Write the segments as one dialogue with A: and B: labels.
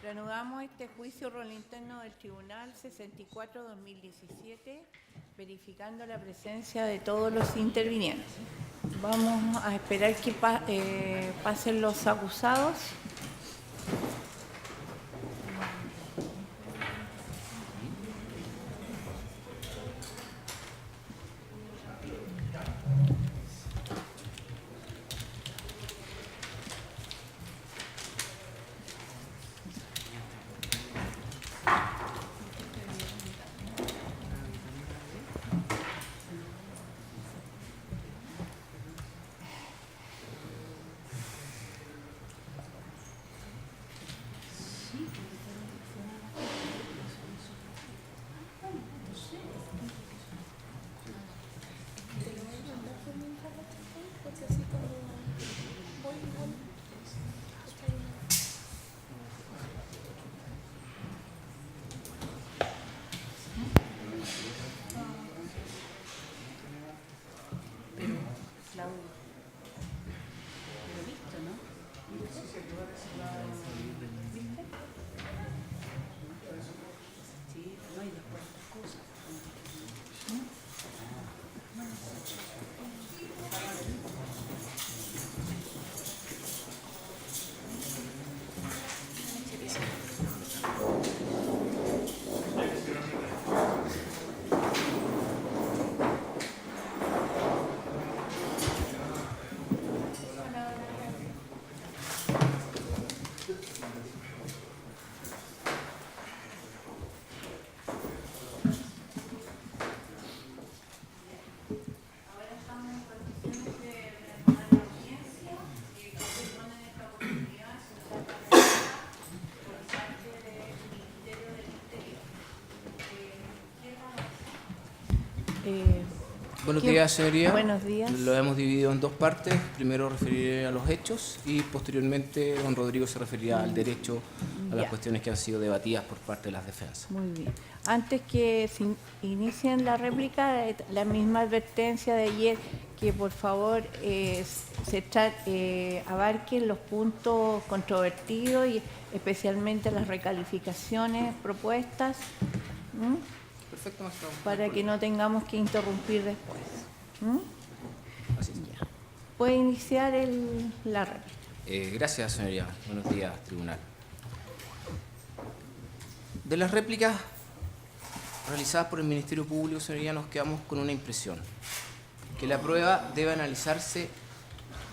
A: Reanudamos este juicio rol interno del Tribunal 64-2017, verificando la presencia de todos los intervinientes. Vamos a esperar que pasen los acusados.
B: Buenos días, señoría.
A: Buenos días.
B: Lo hemos dividido en dos partes. Primero referiré a los hechos y posteriormente don Rodrigo se referirá al derecho, a las cuestiones que han sido debatidas por parte de las defensas.
A: Muy bien. Antes que se inicien la réplica, la misma advertencia de ayer, que por favor abarquen los puntos controvertidos y especialmente las recalificaciones propuestas.
B: Perfecto, maestro.
A: Para que no tengamos que interrumpir después.
B: Así es.
A: Ya. Puede iniciar la réplica.
B: Gracias, señoría. Buenos días, tribunal. De las réplicas realizadas por el Ministerio Público, señoría, nos quedamos con una impresión: que la prueba debe analizarse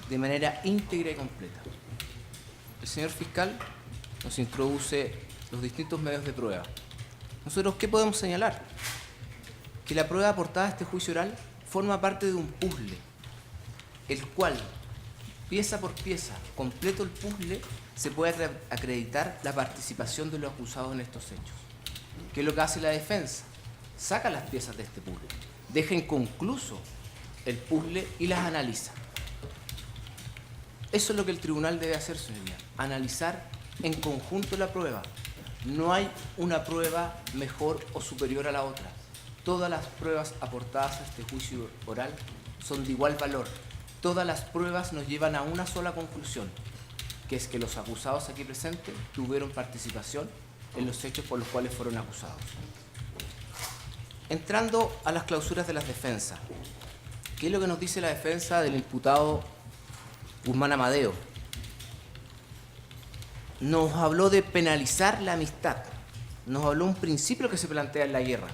B: de manera íntegra y completa. El señor fiscal nos introduce los distintos medios de prueba. Nosotros, ¿qué podemos señalar? Que la prueba aportada a este juicio oral forma parte de un puzzle, el cual, pieza por pieza, completo el puzzle, se puede acreditar la participación de los acusados en estos hechos. ¿Qué es lo que hace la defensa? Saca las piezas de este puzzle, deja inconcluso el puzzle y las analiza. Eso es lo que el tribunal debe hacer, señoría, analizar en conjunto la prueba. No hay una prueba mejor o superior a la otra. Todas las pruebas aportadas a este juicio oral son de igual valor. Todas las pruebas nos llevan a una sola conclusión, que es que los acusados aquí presentes tuvieron participación en los hechos por los cuales fueron acusados. Entrando a las clausuras de las defensas, ¿qué es lo que nos dice la defensa del imputado Guzmán Amadeo? Nos habló de penalizar la amistad, nos habló un principio que se plantea en la guerra,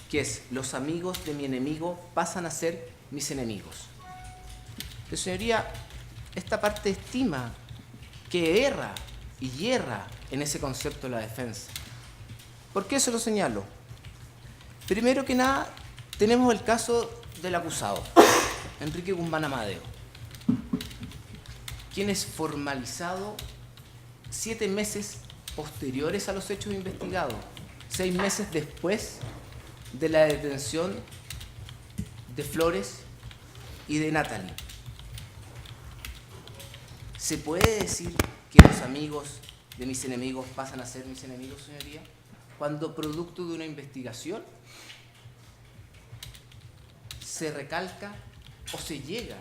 B: que es: los amigos de mi enemigo pasan a ser mis enemigos. Pero, señoría, esta parte estima que erra y hierra en ese concepto de la defensa. ¿Por qué se lo señalo? Primero que nada, tenemos el caso del acusado, Enrique Guzmán Amadeo, quien es formalizado 7 meses posteriores a los hechos investigados, 6 meses después de la detención de Flores y de Natalie. ¿Se puede decir que los amigos de mis enemigos pasan a ser mis enemigos, señoría? Cuando producto de una investigación se recalca o se llega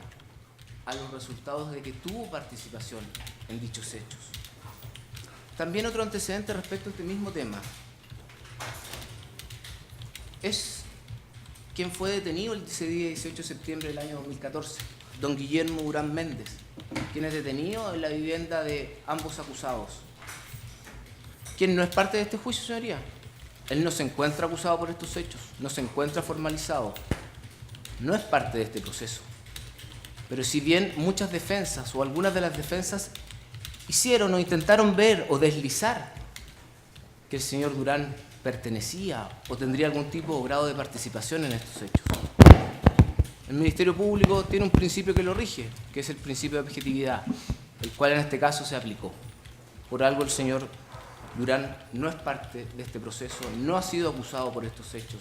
B: a los resultados de que tuvo participación en dichos hechos. También otro antecedente respecto a este mismo tema es quien fue detenido ese día 18 de septiembre del año 2014, don Guillermo Durán Méndez, quien es detenido en la vivienda de ambos acusados. ¿Quién no es parte de este juicio, señoría? Él no se encuentra acusado por estos hechos, no se encuentra formalizado, no es parte de este proceso. Pero si bien muchas defensas o algunas de las defensas hicieron o intentaron ver o deslizar que el señor Durán pertenecía o tendría algún tipo o grado de participación en estos hechos, el Ministerio Público tiene un principio que lo rige, que es el principio de objetividad, el cual en este caso se aplicó. Por algo el señor Durán no es parte de este proceso, no ha sido acusado por estos hechos.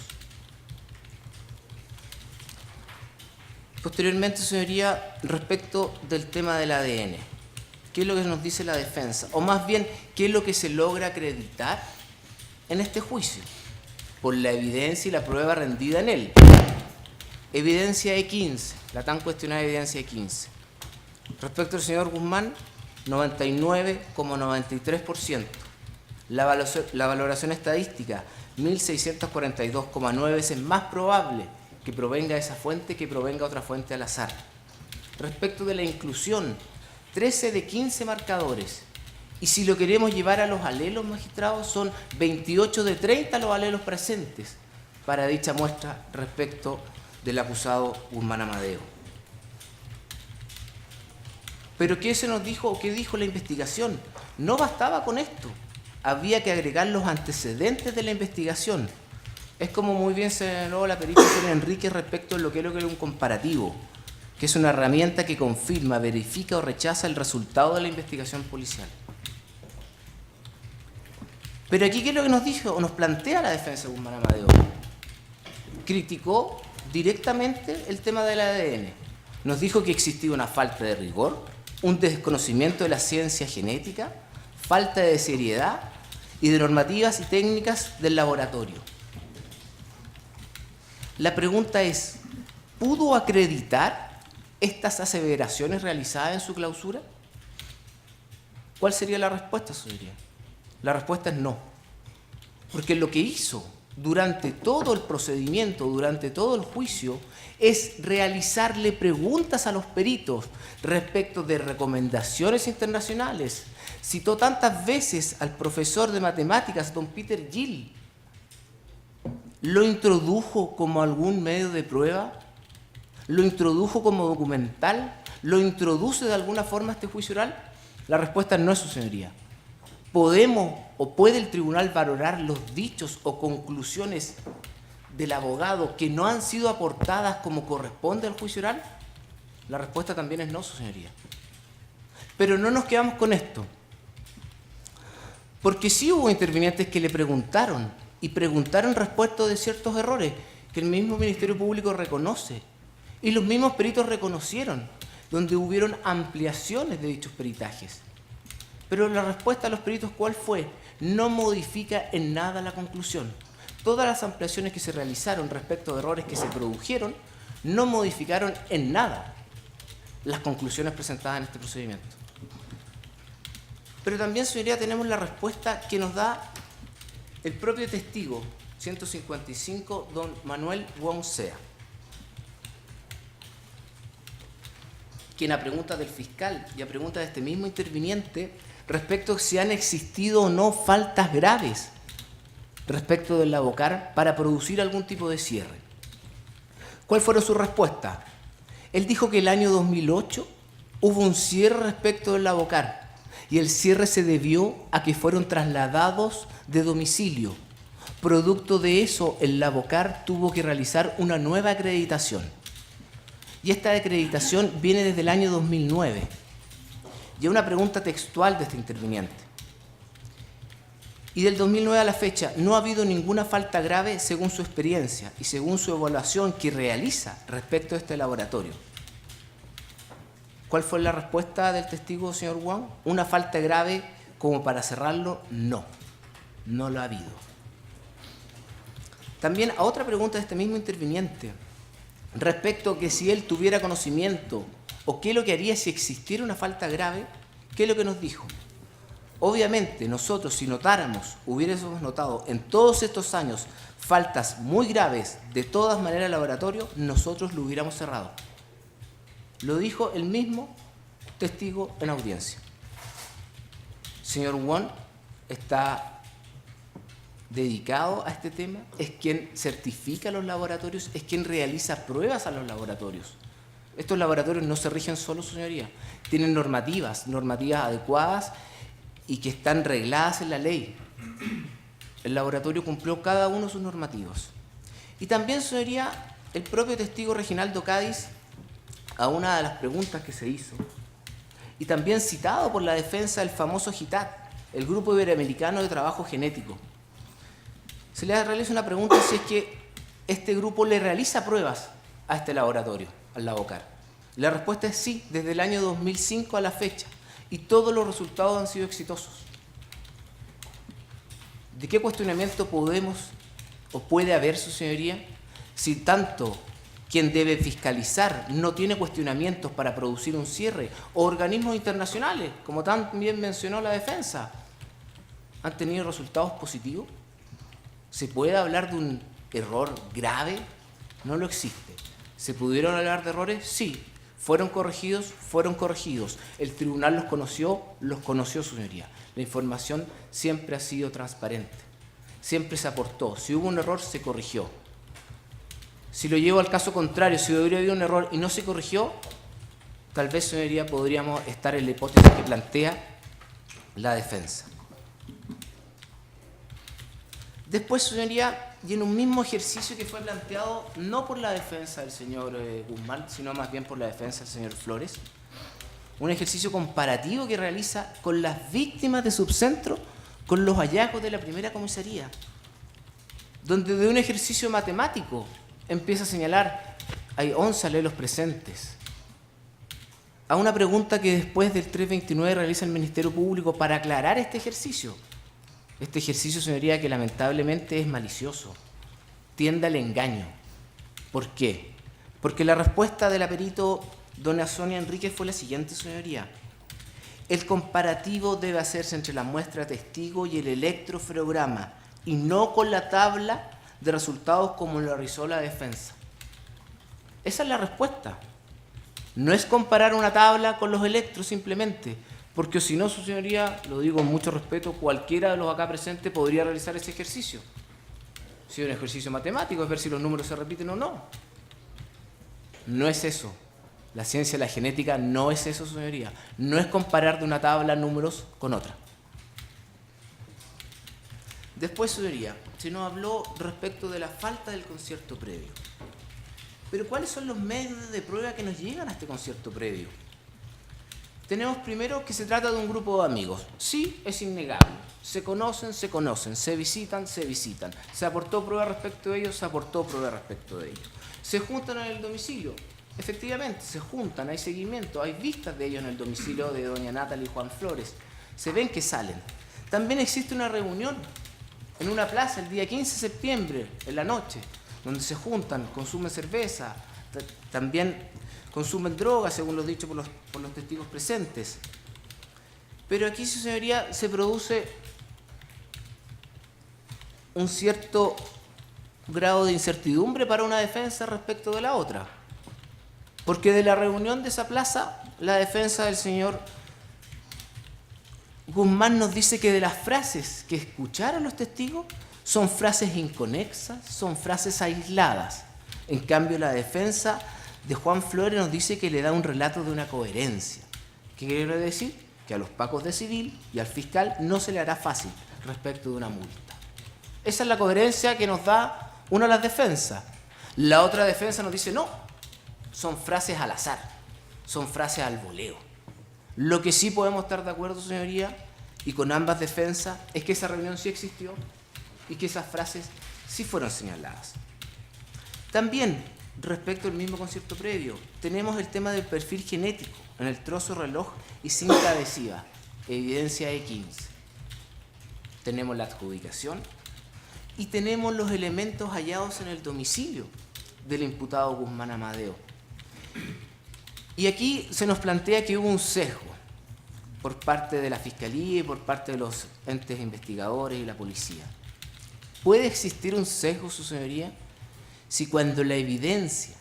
B: Posteriormente, señoría, respecto del tema del ADN, ¿qué es lo que nos dice la defensa? O más bien, ¿qué es lo que se logra acreditar en este juicio? Por la evidencia y la prueba rendida en él. Evidencia E15, la tan cuestionada evidencia E15. Respecto al señor Guzmán, 99,93%. La valoración estadística, 1.642,9 veces más probable que provenga de esa fuente que provenga de otra fuente al azar. Respecto de la inclusión, 13 de 15 marcadores. Y si lo queremos llevar a los alelos, magistrados, son 28 de 30 los alelos presentes para dicha muestra respecto del acusado Guzmán Amadeo. Pero ¿qué se nos dijo o qué dijo la investigación? No bastaba con esto, había que agregar los antecedentes de la investigación. Es como muy bien señaló la perita Enrique respecto a lo que era un comparativo, que es una herramienta que confirma, verifica o rechaza el resultado de la investigación policial. Pero aquí, ¿qué es lo que nos dijo o nos plantea la defensa de Guzmán Amadeo? Criticó directamente el tema del ADN. Nos dijo que existía una falta de rigor, un desconocimiento de la ciencia genética, falta de seriedad y de normativas y técnicas del laboratorio. La pregunta es, ¿pudo acreditar estas aseveraciones realizadas en su clausura? ¿Cuál sería la respuesta, señoría? La respuesta es no, porque lo que hizo durante todo el procedimiento, durante todo el juicio, es realizarle preguntas a los peritos respecto de recomendaciones internacionales. Citó tantas veces al profesor de matemáticas, don Peter Gill. ¿Lo introdujo como algún medio de prueba? ¿Lo introdujo como documental? ¿Lo introduce de alguna forma a este juicio oral? La respuesta no es, su señoría. ¿Podemos o puede el tribunal valorar los dichos o conclusiones del abogado que no han sido aportadas como corresponde al juicio oral? La respuesta también es no, su señoría. Pero no nos quedamos con esto, porque sí hubo intervinientes que le preguntaron y preguntaron respecto de ciertos errores que el mismo Ministerio Público reconoce y los mismos peritos reconocieron, donde hubieron ampliaciones de dichos peritajes. Pero la respuesta a los peritos, ¿cuál fue? No modifica en nada la conclusión. Todas las ampliaciones que se realizaron respecto de errores que se produjeron no modificaron en nada las conclusiones presentadas en este procedimiento. Pero también, señoría, tenemos la respuesta que nos da el propio testigo, 155, don Manuel Wong Sea, quien a pregunta del fiscal y a pregunta de este mismo interviniente respecto a si han existido o no faltas graves respecto del Lavocar para producir algún tipo de cierre. ¿Cuál fueron sus respuestas? Él dijo que el año 2008 hubo un cierre respecto del Lavocar y el cierre se debió a que fueron trasladados de domicilio. Producto de eso, el Lavocar tuvo que realizar una nueva acreditación. Y esta acreditación viene desde el año 2009. Y una pregunta textual de este interviniente. Y del 2009 a la fecha, no ha habido ninguna falta grave según su experiencia y según su evaluación que realiza respecto a este laboratorio. ¿Cuál fue la respuesta del testigo, señor Wong? Una falta grave como para cerrarlo, no. No lo ha habido. También a otra pregunta de este mismo interviniente, respecto a que si él tuviera conocimiento o qué es lo que haría si existiera una falta grave, ¿qué es lo que nos dijo? Obviamente, nosotros, si hubiésemos notado en todos estos años faltas muy graves de todas maneras del laboratorio, nosotros lo hubiéramos cerrado. Lo dijo el mismo testigo en audiencia. Señor Wong está dedicado a este tema, es quien certifica los laboratorios, es quien realiza pruebas a los laboratorios. Estos laboratorios no se rigen solo, señoría, tienen normativas adecuadas y que están regladas en la ley. El laboratorio cumplió cada uno de sus normativos. Y también, señoría, el propio testigo Reginaldo Cádiz, a una de las preguntas que se hizo, y también citado por la defensa del famoso GITAT, el Grupo Iberoamericano de Trabajo Genético, se le realiza una pregunta si es que este grupo le realiza pruebas a este laboratorio, al Labocar. La respuesta es sí, desde el año 2005 a la fecha, y todos los resultados han sido exitosos. ¿De qué cuestionamiento podemos o puede haber, su señoría, si tanto quien debe fiscalizar no tiene cuestionamientos para producir un cierre, o organismos internacionales, como también mencionó la defensa, han tenido resultados positivos? ¿Se puede hablar de un error grave? No lo existe. ¿Se pudieron hablar de errores? Sí. ¿Fueron corregidos? Fueron corregidos. ¿El tribunal los conoció, su señoría? La información siempre ha sido transparente. Siempre se aportó. Si hubo un error, se corrigió. Si lo llevo al caso contrario, si hubiera habido un error y no se corrigió, tal vez, señoría, podríamos estar en la hipótesis que plantea la defensa. Después, señoría, y en un mismo ejercicio que fue planteado no por la defensa del señor Guzmán, sino más bien por la defensa del señor Flores, un ejercicio comparativo que realiza con las víctimas de subcentro con los hallazgos de la primera comisaría, donde de un ejercicio matemático empieza a señalar, hay 11 alelos presentes, a una pregunta que después del 329 realiza el Ministerio Público para aclarar este ejercicio. Este ejercicio, señoría, que lamentablemente es malicioso, tiende al engaño. ¿Por qué? Porque la respuesta del perito doña Sonia Enríquez fue la siguiente, señoría. El comparativo debe hacerse entre la muestra testigo y el electroferograma, y no con la tabla de resultados como lo realizó la defensa. Esa es la respuesta. No es comparar una tabla con los electros simplemente, porque si no, su señoría, lo digo con mucho respeto, cualquiera de los acá presentes podría realizar ese ejercicio. Si es un ejercicio matemático, es ver si los números se repiten o no. No es eso. La ciencia de la genética no es eso, su señoría. No es comparar de una tabla números con otra. Después, señoría, se nos habló respecto de la falta del concierto previo. Pero ¿cuáles son los medios de prueba que nos llegan a este concierto previo? Tenemos primero que se trata de un grupo de amigos. Sí, es innegable. Se conocen, se visitan. Se aportó prueba respecto de ellos, se aportó prueba respecto de ellos. Se juntan en el domicilio. Efectivamente, se juntan, hay seguimiento, hay vistas de ellos en el domicilio de doña Natalie y Juan Flores. Se ven que salen. También existe una reunión en una plaza el día 15 de septiembre, en la noche, donde se juntan, consumen cerveza, también consumen drogas, según lo dicho por los testigos presentes. Pero aquí, su señoría, se produce un cierto grado de incertidumbre para una defensa respecto de la otra. Porque de la reunión de esa plaza, la defensa del señor Guzmán nos dice que de las frases que escucharon los testigos son frases inconexas, son frases aisladas. En cambio, la defensa de Juan Flores nos dice que le da un relato de una coherencia. ¿Qué quiere decir? Que a los pacos de civil y al fiscal no se le hará fácil respecto de una multa. Esa es la coherencia que nos da una de las defensas. La otra defensa nos dice no, son frases al azar, son frases al voleo. Lo que sí podemos estar de acuerdo, señoría, y con ambas defensas, es que esa reunión sí existió y que esas frases sí fueron señaladas. También, respecto al mismo concierto previo, tenemos el tema del perfil genético en el trozo reloj y cinta adhesiva, evidencia E15. Tenemos la adjudicación y tenemos los elementos hallados en el domicilio del imputado Guzmán Amadeo. Y aquí se nos plantea que hubo un sesgo. por parte de la Fiscalía y por parte de los entes investigadores y la policía. ¿Puede existir un sesgo, su señoría, si cuando la evidencia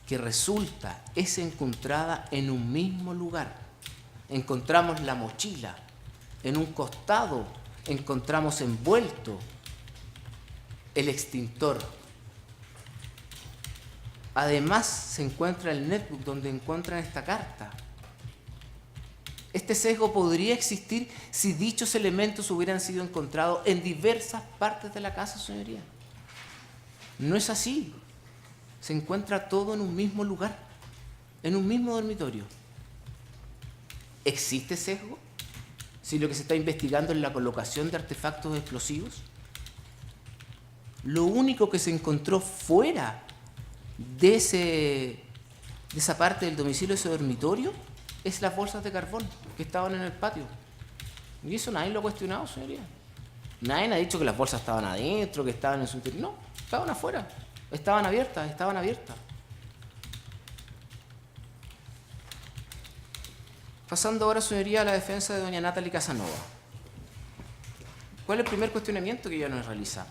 B: que resulta es encontrada en un mismo lugar? Encontramos la mochila, en un costado encontramos envuelto el extintor. Además se encuentra el netbook donde encuentran esta carta. Este sesgo podría existir si dichos elementos hubieran sido encontrados en diversas partes de la casa, señoría. No es así. Se encuentra todo en un mismo lugar, en un mismo dormitorio. ¿Existe sesgo si lo que se está investigando es la colocación de artefactos explosivos? Lo único que se encontró fuera de esa parte del domicilio, de ese dormitorio, es las bolsas de carbón que estaban en el patio. Y eso nadie lo ha cuestionado, señoría. Nadie ha dicho que las bolsas estaban adentro, que estaban en su interior. No, estaban afuera. Estaban abiertas. Pasando ahora, señoría, a la defensa de doña Natalie Casanova. ¿Cuál es el primer cuestionamiento que ella nos realiza?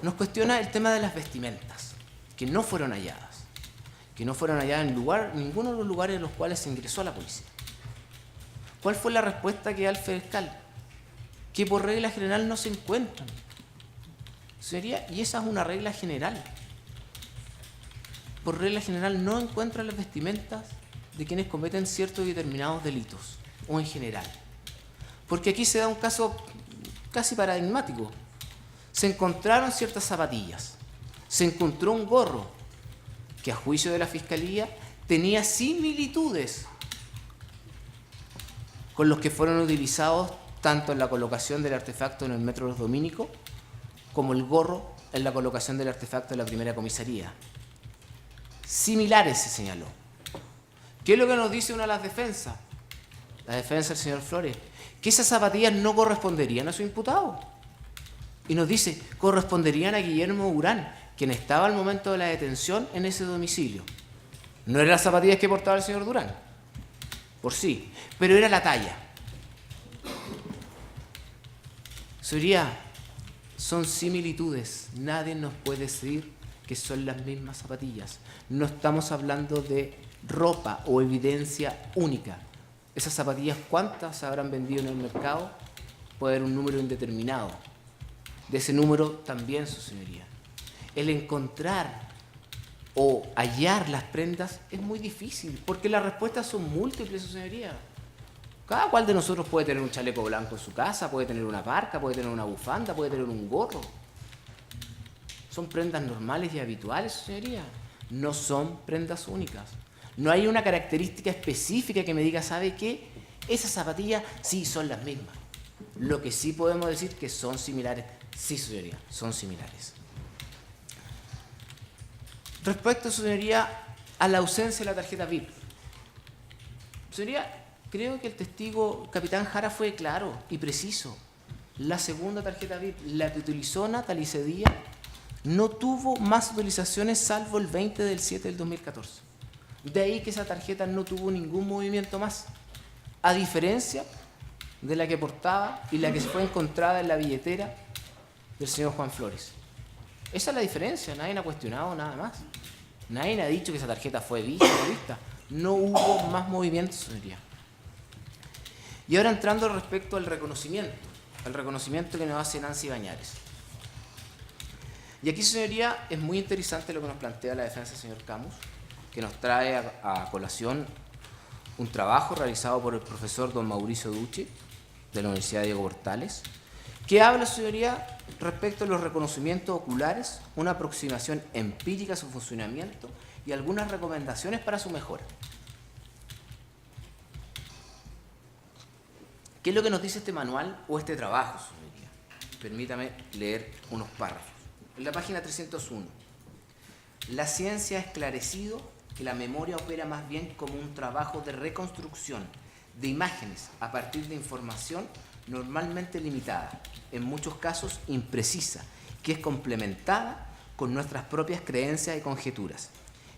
B: Nos cuestiona el tema de las vestimentas, que no fueron halladas. Que no fueron halladas en ninguno de los lugares en los cuales se ingresó a la policía. ¿Cuál fue la respuesta que da el fiscal? Que por regla general no se encuentran. Señoría, y esa es una regla general. Por regla general no encuentran las vestimentas de quienes cometen ciertos y determinados delitos, o en general. Porque aquí se da un caso casi paradigmático. Se encontraron ciertas zapatillas, se encontró un gorro que a juicio de la Fiscalía tenía similitudes con los que fueron utilizados tanto en la colocación del artefacto en el Metro Los Dominicos como el gorro en la colocación del artefacto en la primera comisaría. Similares, se señaló. ¿Qué es lo que nos dice una de las defensas? La defensa del señor Flores, que esas zapatillas no corresponderían a su imputado. Y nos dice, corresponderían a Guillermo Urán, quien estaba al momento de la detención en ese domicilio. No eran las zapatillas que portaba el señor Durán, por sí, pero era la talla. Señoría, son similitudes. Nadie nos puede decir que son las mismas zapatillas. No estamos hablando de ropa o evidencia única. Esas zapatillas, ¿cuántas se habrán vendido en el mercado? Puede haber un número indeterminado. De ese número también, su señoría. El encontrar o hallar las prendas es muy difícil, porque las respuestas son múltiples, su señoría. Cada cual de nosotros puede tener un chaleco blanco en su casa, puede tener una parca, puede tener una bufanda, puede tener un gorro. Son prendas normales y habituales, su señoría. No son prendas únicas. No hay una característica específica que me diga, ¿sabe qué? Esas zapatillas sí son las mismas. Lo que sí podemos decir que son similares. Sí, su señoría, son similares. Respecto, su señoría, a la ausencia de la tarjeta VIP. Señoría, creo que el testigo capitán Jara fue claro y preciso. La segunda tarjeta VIP, la que utilizó Natalie ese día, no tuvo más utilizaciones salvo el 20 del 7 del 2014. De ahí que esa tarjeta no tuvo ningún movimiento más, a diferencia de la que portaba y la que fue encontrada en la billetera del señor Juan Flores. Esa es la diferencia, nadie ha cuestionado nada más. Nadie ha dicho que esa tarjeta fue vista o no vista. No hubo más movimientos, señoría. Y ahora entrando respecto al reconocimiento que nos hace Nancy Bañares. Y aquí, señoría, es muy interesante lo que nos plantea la defensa del señor Camus, que nos trae a colación un trabajo realizado por el profesor don Mauricio Ducci, de la Universidad Diego Portales, que habla, señoría, respecto a los reconocimientos oculares, una aproximación empírica a su funcionamiento y algunas recomendaciones para su mejora. ¿Qué es lo que nos dice este manual o este trabajo, señoría? Permítame leer unos párrafos. En la página 301, la ciencia ha esclarecido que la memoria opera más bien como un trabajo de reconstrucción de imágenes a partir de información normalmente limitada, en muchos casos imprecisa, que es complementada con nuestras propias creencias y conjeturas.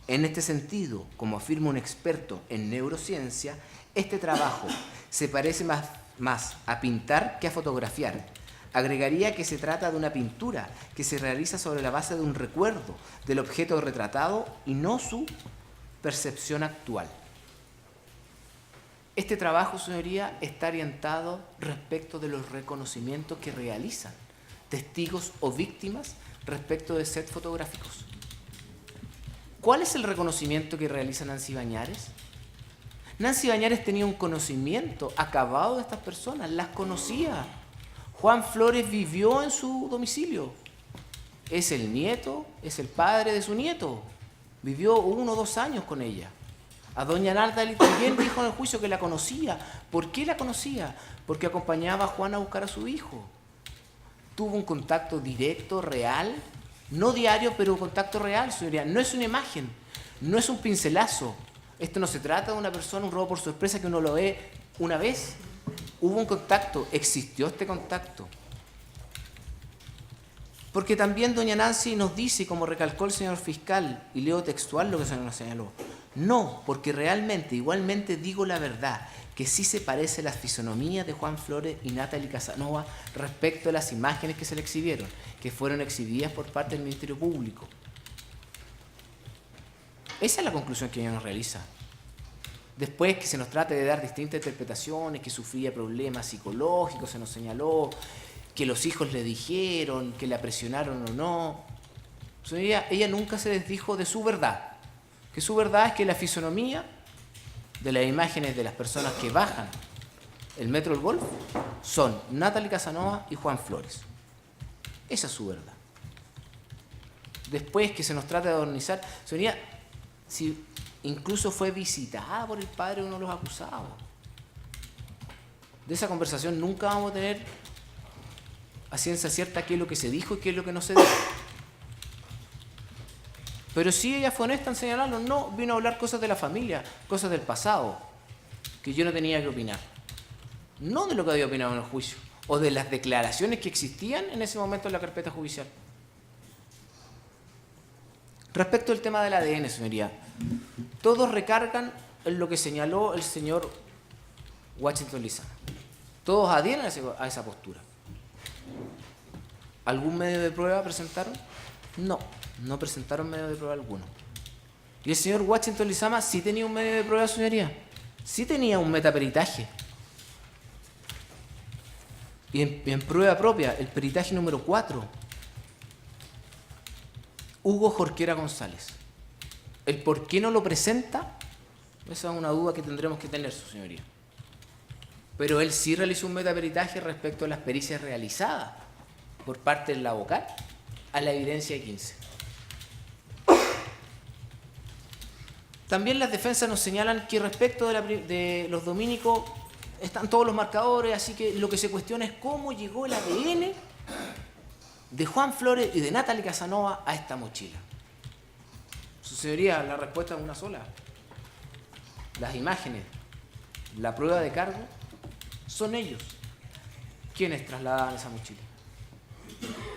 B: En este sentido, como afirma un experto en neurociencia, este trabajo se parece más a pintar que a fotografiar, agregaría que se trata de una pintura que se realiza sobre la base de un recuerdo del objeto retratado y no su percepción actual. Este trabajo, señoría, está orientado respecto de los reconocimientos que realizan testigos o víctimas respecto de sets fotográficos. ¿Cuál es el reconocimiento que realiza Nancy Bañares? Nancy Bañares tenía un conocimiento acabado de estas personas, las conocía. Juan Flores vivió en su domicilio. Es el nieto, es el padre de su nieto. Vivió 1 o 2 años con ella. A doña Narda también dijo en el juicio que la conocía. ¿Por qué la conocía? Porque acompañaba a Juan a buscar a su hijo. Tuvo un contacto directo, real, no diario, pero un contacto real, señoría. No es una imagen, no es un pincelazo. Esto no se trata de una persona, un robo por sorpresa que uno lo ve una vez. Hubo un contacto, existió este contacto. Porque también doña Nancy nos dice, como recalcó el señor fiscal, y leo textual lo que se nos señaló, no, porque realmente, igualmente digo la verdad, que sí se parece la fisonomía de Juan Flores y Natalie Casanova respecto a las imágenes que se le exhibieron, que fueron exhibidas por parte del Ministerio Público. Esa es la conclusión que ella nos realiza. Después que se nos trate de dar distintas interpretaciones, que sufría problemas psicológicos, se nos señaló, que los hijos le dijeron, que la presionaron o no. Ella nunca se desdijo de su verdad, que su verdad es que la fisonomía de las imágenes de las personas que bajan el Metro del Golf son Natalie Casanova y Juan Flores. Esa es su verdad. Después que se nos trata de adornizar, señoría, si incluso fue visitada por el padre de uno de los acusados. De esa conversación nunca vamos a tener a ciencia cierta qué es lo que se dijo y qué es lo que no se dijo. Pero sí ella fue honesta en señalarlo, no, vino a hablar cosas de la familia, cosas del pasado, que yo no tenía que opinar. No de lo que había opinado en el juicio, o de las declaraciones que existían en ese momento en la carpeta judicial. Respecto al tema del ADN, señoría, todos recargan en lo que señaló el señor Washington Lizama. Todos adhieren a esa postura. ¿Algún medio de prueba presentaron? No, no presentaron medio de prueba alguno. Y el señor Washington Lizama sí tenía un medio de prueba, señoría. Sí tenía un metaperitaje. Y en prueba propia, el peritaje número 4, Hugo Jorquera González. El por qué no lo presenta, esa es una duda que tendremos que tener, su señoría. Pero él sí realizó un metaperitaje respecto a las pericias realizadas por parte del vocal a la evidencia de 15. También las defensas nos señalan que respecto de los dominicos están todos los marcadores, así que lo que se cuestiona es cómo llegó el ADN de Juan Flores y de Natalie Casanova a esta mochila. Su señoría, la respuesta es una sola. Las imágenes, la prueba de cargo, son ellos quienes trasladaban esa mochila.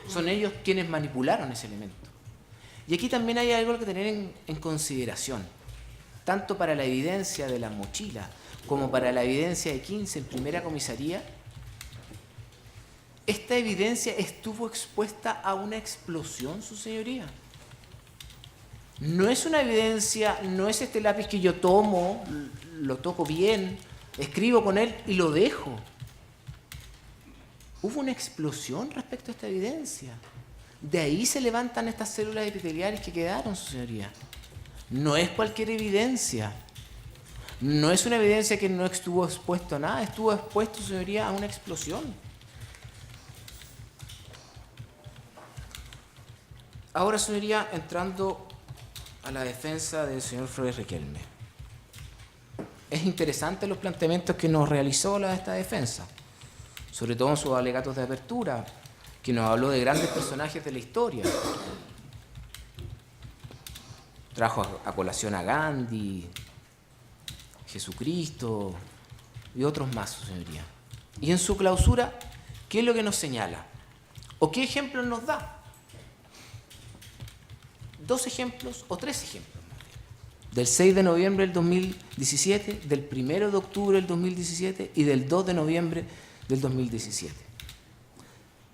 B: Son ellos quienes manipularon ese elemento. Y aquí también hay algo que tener en consideración, tanto para la evidencia de la mochila como para la evidencia de 15 en primera comisaría. Esta evidencia estuvo expuesta a una explosión, su señoría. No es una evidencia, no es este lápiz que yo tomo, lo toco bien, escribo con él y lo dejo. Hubo una explosión respecto a esta evidencia. De ahí se levantan estas células epiteliales que quedaron, su señoría. No es cualquier evidencia. No es una evidencia que no estuvo expuesto a nada, estuvo expuesto, su señoría, a una explosión. Ahora, señoría, entrando a la defensa del señor Flores Riquelme. Es interesante los planteamientos que nos realizó esta defensa, sobre todo en sus alegatos de apertura, que nos habló de grandes personajes de la historia. Trajo a colación a Gandhi, Jesucristo y otros más, su señoría. Y en su clausura, ¿qué es lo que nos señala? ¿O qué ejemplos nos da? 2 ejemplos o 3 ejemplos. del 6 de noviembre del 2017, del 1 de octubre del 2017 y del 2 de noviembre del 2017.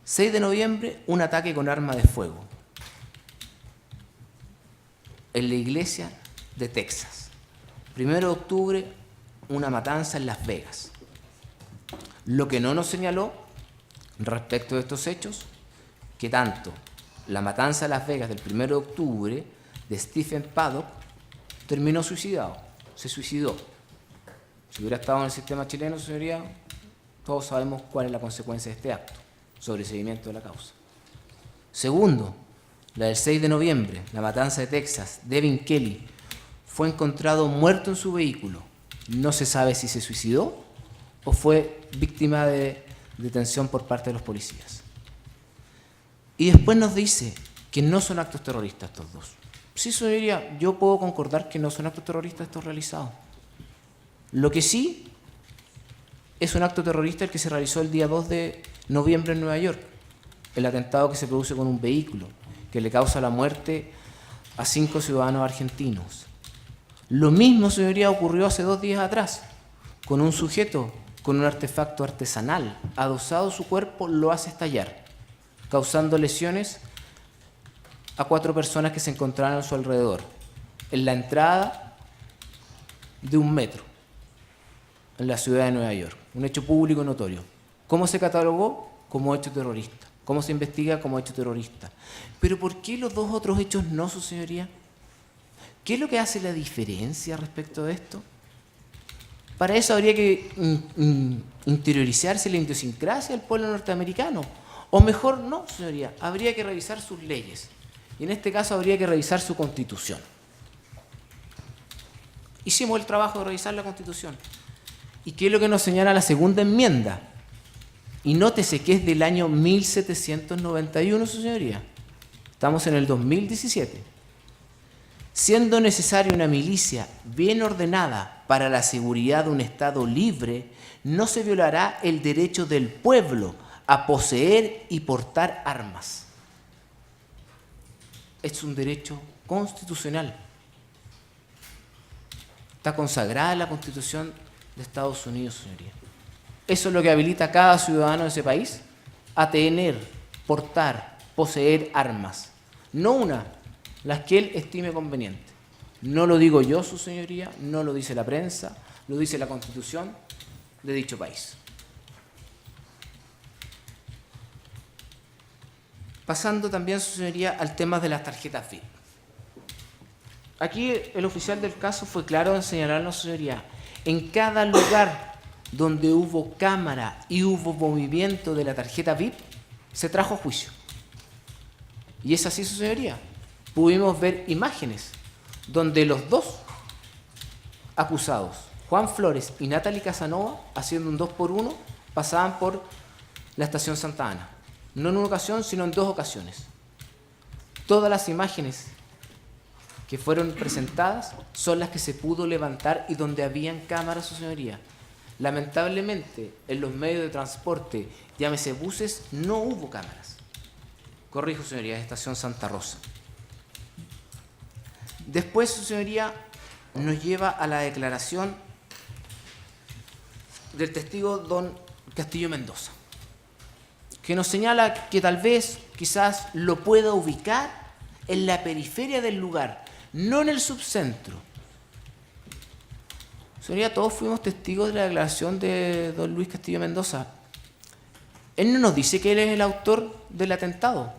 B: 6 de noviembre, un ataque con arma de fuego en la iglesia de Texas. 1 de octubre, una matanza en Las Vegas. Lo que no nos señaló respecto de estos hechos, que tanto la matanza de Las Vegas del 1 de octubre de Stephen Paddock terminó suicidado, se suicidó. Si hubiera estado en el sistema chileno, señoría, todos sabemos cuál es la consecuencia de este acto, sobreseimiento de la causa. Segundo, la del 6 de noviembre, la matanza de Texas, Devin Kelley, fue encontrado muerto en su vehículo. No se sabe si se suicidó o fue víctima de detención por parte de los policías. Y después nos dice que no son actos terroristas estos dos. Sí, señoría, yo puedo concordar que no son actos terroristas estos realizados. Lo que sí es un acto terrorista el que se realizó el día 2 de noviembre en Nueva York, el atentado que se produce con un vehículo, que le causa la muerte a 5 ciudadanos argentinos. Lo mismo, señoría, ocurrió hace 2 días atrás, con un sujeto con un artefacto artesanal, adosado a su cuerpo, lo hace estallar, causando lesiones a 4 personas que se encontraban a su alrededor, en la entrada de un metro, en la ciudad de Nueva York. Un hecho público notorio. ¿Cómo se catalogó? Como hecho terrorista. ¿Cómo se investiga? Como hecho terrorista. Pero ¿por qué los 2 otros hechos no, su señoría? ¿Qué es lo que hace la diferencia respecto de esto? Para eso habría que interiorizarse la idiosincrasia del pueblo norteamericano. O mejor, no, señoría, habría que revisar sus leyes. Y en este caso habría que revisar su Constitución. Hicimos el trabajo de revisar la Constitución. ¿Y qué es lo que nos señala la segunda enmienda? Y nótese que es del año 1791, su señoría. Estamos en el 2017. Siendo necesaria una milicia bien ordenada para la seguridad de un Estado libre, no se violará el derecho del pueblo a poseer y portar armas. Es un derecho constitucional. Está consagrada en la Constitución de Estados Unidos, señoría. Eso es lo que habilita a cada ciudadano de ese país a tener, portar, poseer armas. No una, las que él estime conveniente. No lo digo yo, su señoría, no lo dice la prensa, lo dice la Constitución de dicho país. Pasando también, su señoría, al tema de las tarjetas VIP. Aquí el oficial del caso fue claro en señalarnos, su señoría, en cada lugar donde hubo cámara y hubo movimiento de la tarjeta VIP, se trajo a juicio. Y es así, su señoría. Pudimos ver imágenes donde los 2 acusados, Juan Flores y Natalie Casanova, haciendo un 2x1, pasaban por la estación Santa Ana. No en una ocasión, sino en 2 ocasiones. Todas las imágenes que fueron presentadas son las que se pudo levantar y donde habían cámaras, su señoría. Lamentablemente, en los medios de transporte, llámese buses, no hubo cámaras. Corrijo, señoría, es estación Santa Rosa. Después, su señoría, nos lleva a la declaración del testigo don Castillo Mendoza, que nos señala que tal vez, quizás, lo pueda ubicar en la periferia del lugar, no en el subcentro. Señoría, todos fuimos testigos de la declaración de don Luis Castillo Mendoza. Él no nos dice que él es el autor del atentado.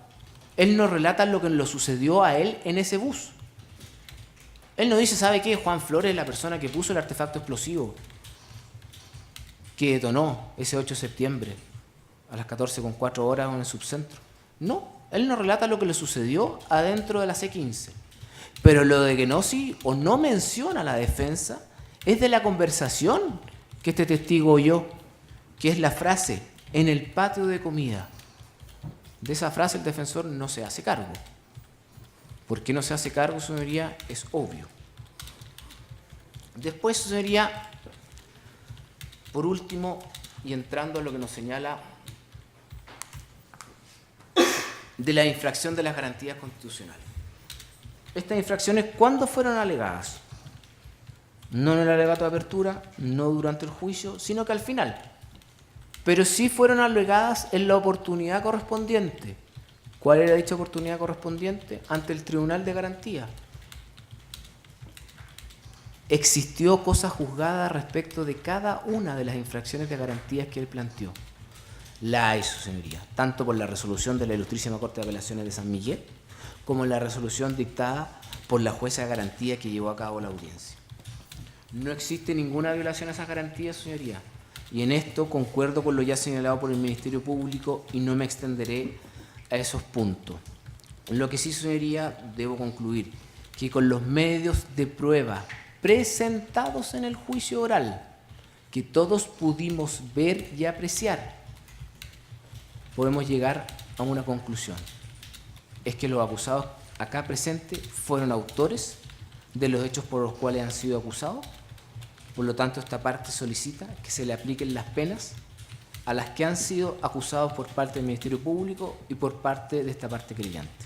B: Él nos relata lo que le sucedió a él en ese bus. Él nos dice, ¿sabe qué? Juan Flores es la persona que puso el artefacto explosivo que detonó ese 8 de septiembre a las 14:04 en el subcentro. No, él nos relata lo que le sucedió adentro de la C15. Pero lo de que no sí o no menciona la defensa es de la conversación que este testigo oyó, que es la frase, en el patio de comida. De esa frase el defensor no se hace cargo. ¿Por qué no se hace cargo, su señoría? Es obvio. Después, su señoría, por último, y entrando a lo que nos señala de la infracción de las garantías constitucionales. Estas infracciones, ¿cuándo fueron alegadas? No en el alegato de apertura, no durante el juicio, sino que al final. Pero sí fueron alegadas en la oportunidad correspondiente. ¿Cuál era dicha oportunidad correspondiente? Ante el Tribunal de Garantía. Existió cosa juzgada respecto de cada una de las infracciones de garantías que él planteó. La hay, su señoría, tanto por la resolución de la Ilustrísima Corte de Apelaciones de San Miguel, como la resolución dictada por la jueza de garantía que llevó a cabo la audiencia. No existe ninguna violación a esas garantías, señoría, y en esto concuerdo con lo ya señalado por el Ministerio Público y no me extenderé a esos puntos. Lo que sí, señoría, debo concluir que con los medios de prueba presentados en el juicio oral, que todos pudimos ver y apreciar, podemos llegar a una conclusión. Es que los acusados acá presentes fueron autores de los hechos por los cuales han sido acusados. Por lo tanto, esta parte solicita que se le apliquen las penas a las que han sido acusados por parte del Ministerio Público y por parte de esta parte querellante.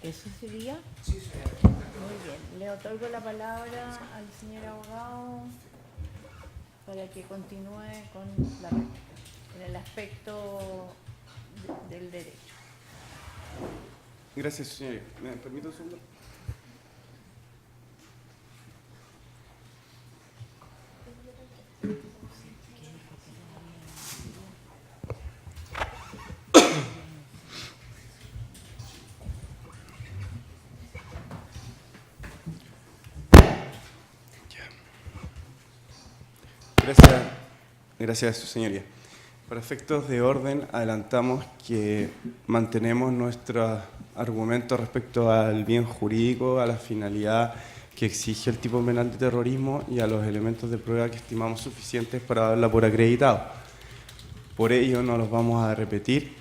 A: ¿Eso sería? Sí, señora. Muy bien. Le otorgo la palabra al señor abogado para que continúe con la réplica, en el aspecto del derecho.
C: Gracias, señoría. ¿Me permite un segundo? Gracias, su señoría. Para efectos de orden, adelantamos que mantenemos nuestro argumento respecto al bien jurídico, a la finalidad que exige el tipo penal de terrorismo y a los elementos de prueba que estimamos suficientes para darla por acreditado. Por ello, no los vamos a repetir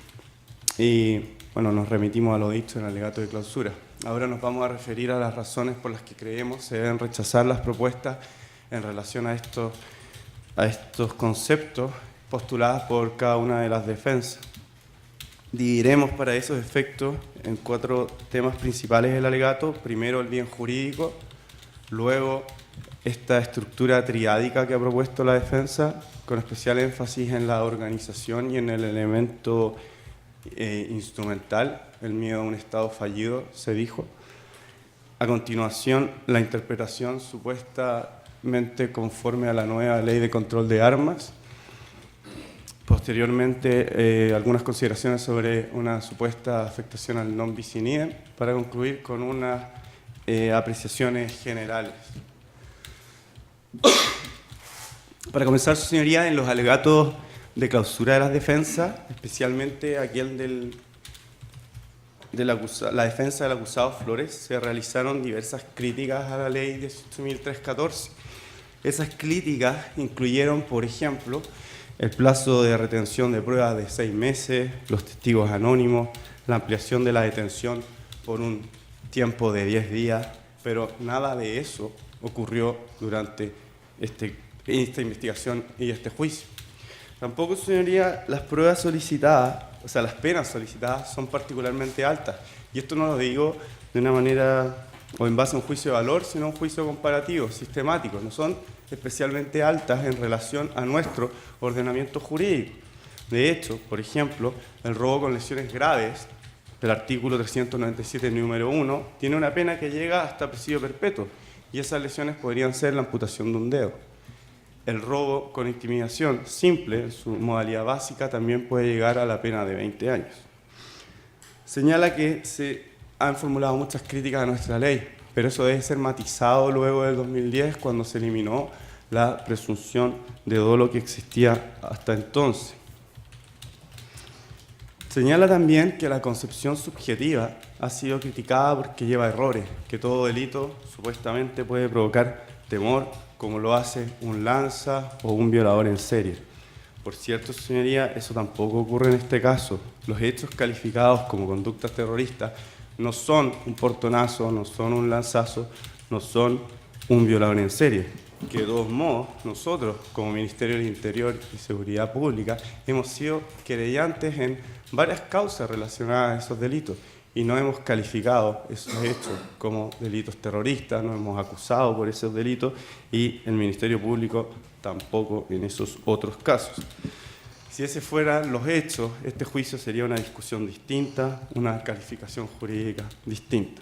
C: y, bueno, nos remitimos a lo dicho en el alegato de clausura. Ahora nos vamos a referir a las razones por las que creemos se deben rechazar las propuestas en relación a estos conceptos postuladas por cada una de las defensas. Dividiremos para esos efectos en 4 temas principales del alegato. Primero, el bien jurídico, luego esta estructura triádica que ha propuesto la defensa, con especial énfasis en la organización y en el elemento instrumental, el miedo a un Estado fallido, se dijo. A continuación, la interpretación supuestamente conforme a la nueva ley de control de armas. Posteriormente, algunas consideraciones sobre una supuesta afectación al non bis in idem, para concluir con unas apreciaciones generales. Para comenzar, su señoría, en los alegatos de clausura de las defensas, especialmente aquel de la defensa del acusado Flores, se realizaron diversas críticas a la ley 18.314. Esas críticas incluyeron, por ejemplo, el plazo de retención de pruebas de 6 meses, los testigos anónimos, la ampliación de la detención por un tiempo de 10 días, pero nada de eso ocurrió durante esta investigación y este juicio. Tampoco, señoría, las pruebas solicitadas, o sea, las penas solicitadas son particularmente altas. Y esto no lo digo de una manera o en base a un juicio de valor, sino un juicio comparativo, sistemático. No son especialmente altas en relación a nuestro ordenamiento jurídico. De hecho, por ejemplo, el robo con lesiones graves del artículo 397, número 1, tiene una pena que llega hasta presidio perpetuo, y esas lesiones podrían ser la amputación de un dedo. El robo con intimidación simple, en su modalidad básica, también puede llegar a la pena de 20 años. Señala que se han formulado muchas críticas a nuestra ley, pero eso debe ser matizado luego del 2010, cuando se eliminó la presunción de dolo que existía hasta entonces. Señala también que la concepción subjetiva ha sido criticada porque lleva errores, que todo delito supuestamente puede provocar temor, como lo hace un lanza o un violador en serie. Por cierto, señoría, eso tampoco ocurre en este caso. Los hechos calificados como conductas terroristas no son un portonazo, no son un lanzazo, no son un violador en serie. Que de todos modos, nosotros, como Ministerio del Interior y Seguridad Pública, hemos sido querellantes en varias causas relacionadas a esos delitos. y no hemos calificado esos hechos como delitos terroristas, no hemos acusado por esos delitos y el Ministerio Público tampoco en esos otros casos. Si ese fueran los hechos, este juicio sería una discusión distinta, una calificación jurídica distinta.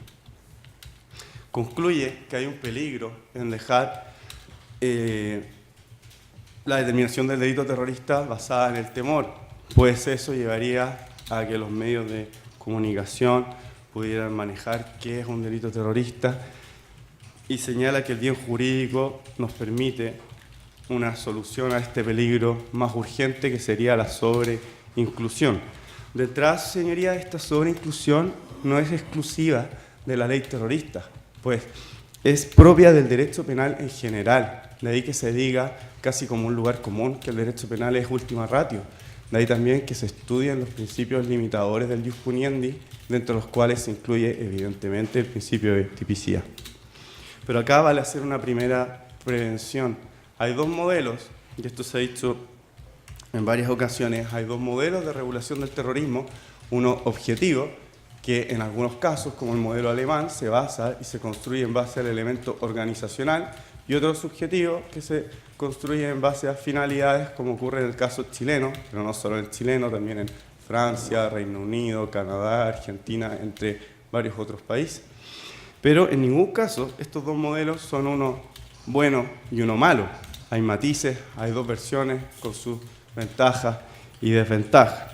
C: Concluye que hay un peligro en dejar la determinación del delito terrorista basada en el temor, pues eso llevaría a que los medios de comunicación pudieran manejar qué es un delito terrorista y señala que el bien jurídico nos permite una solución a este peligro más urgente que sería la sobreinclusión. De entrada, señoría, esta sobreinclusión no es exclusiva de la ley terrorista, pues es propia del derecho penal en general. De ahí que se diga casi como un lugar común que el derecho penal es ultima ratio. De ahí también que se estudien los principios limitadores del jus puniendi, dentro de los cuales se incluye evidentemente el principio de tipicidad. Pero acá vale hacer una primera prevención. Hay dos modelos, y esto se ha dicho en varias ocasiones, hay dos modelos de regulación del terrorismo, uno objetivo, que en algunos casos, como el modelo alemán, se basa y se construye en base al elemento organizacional, y otro subjetivo que se construye en base a finalidades, como ocurre en el caso chileno, pero no solo en el chileno, también en Francia, Reino Unido, Canadá, Argentina, entre varios otros países. Pero en ningún caso estos dos modelos son uno bueno y uno malo. Hay matices, hay dos versiones con sus ventajas y desventajas.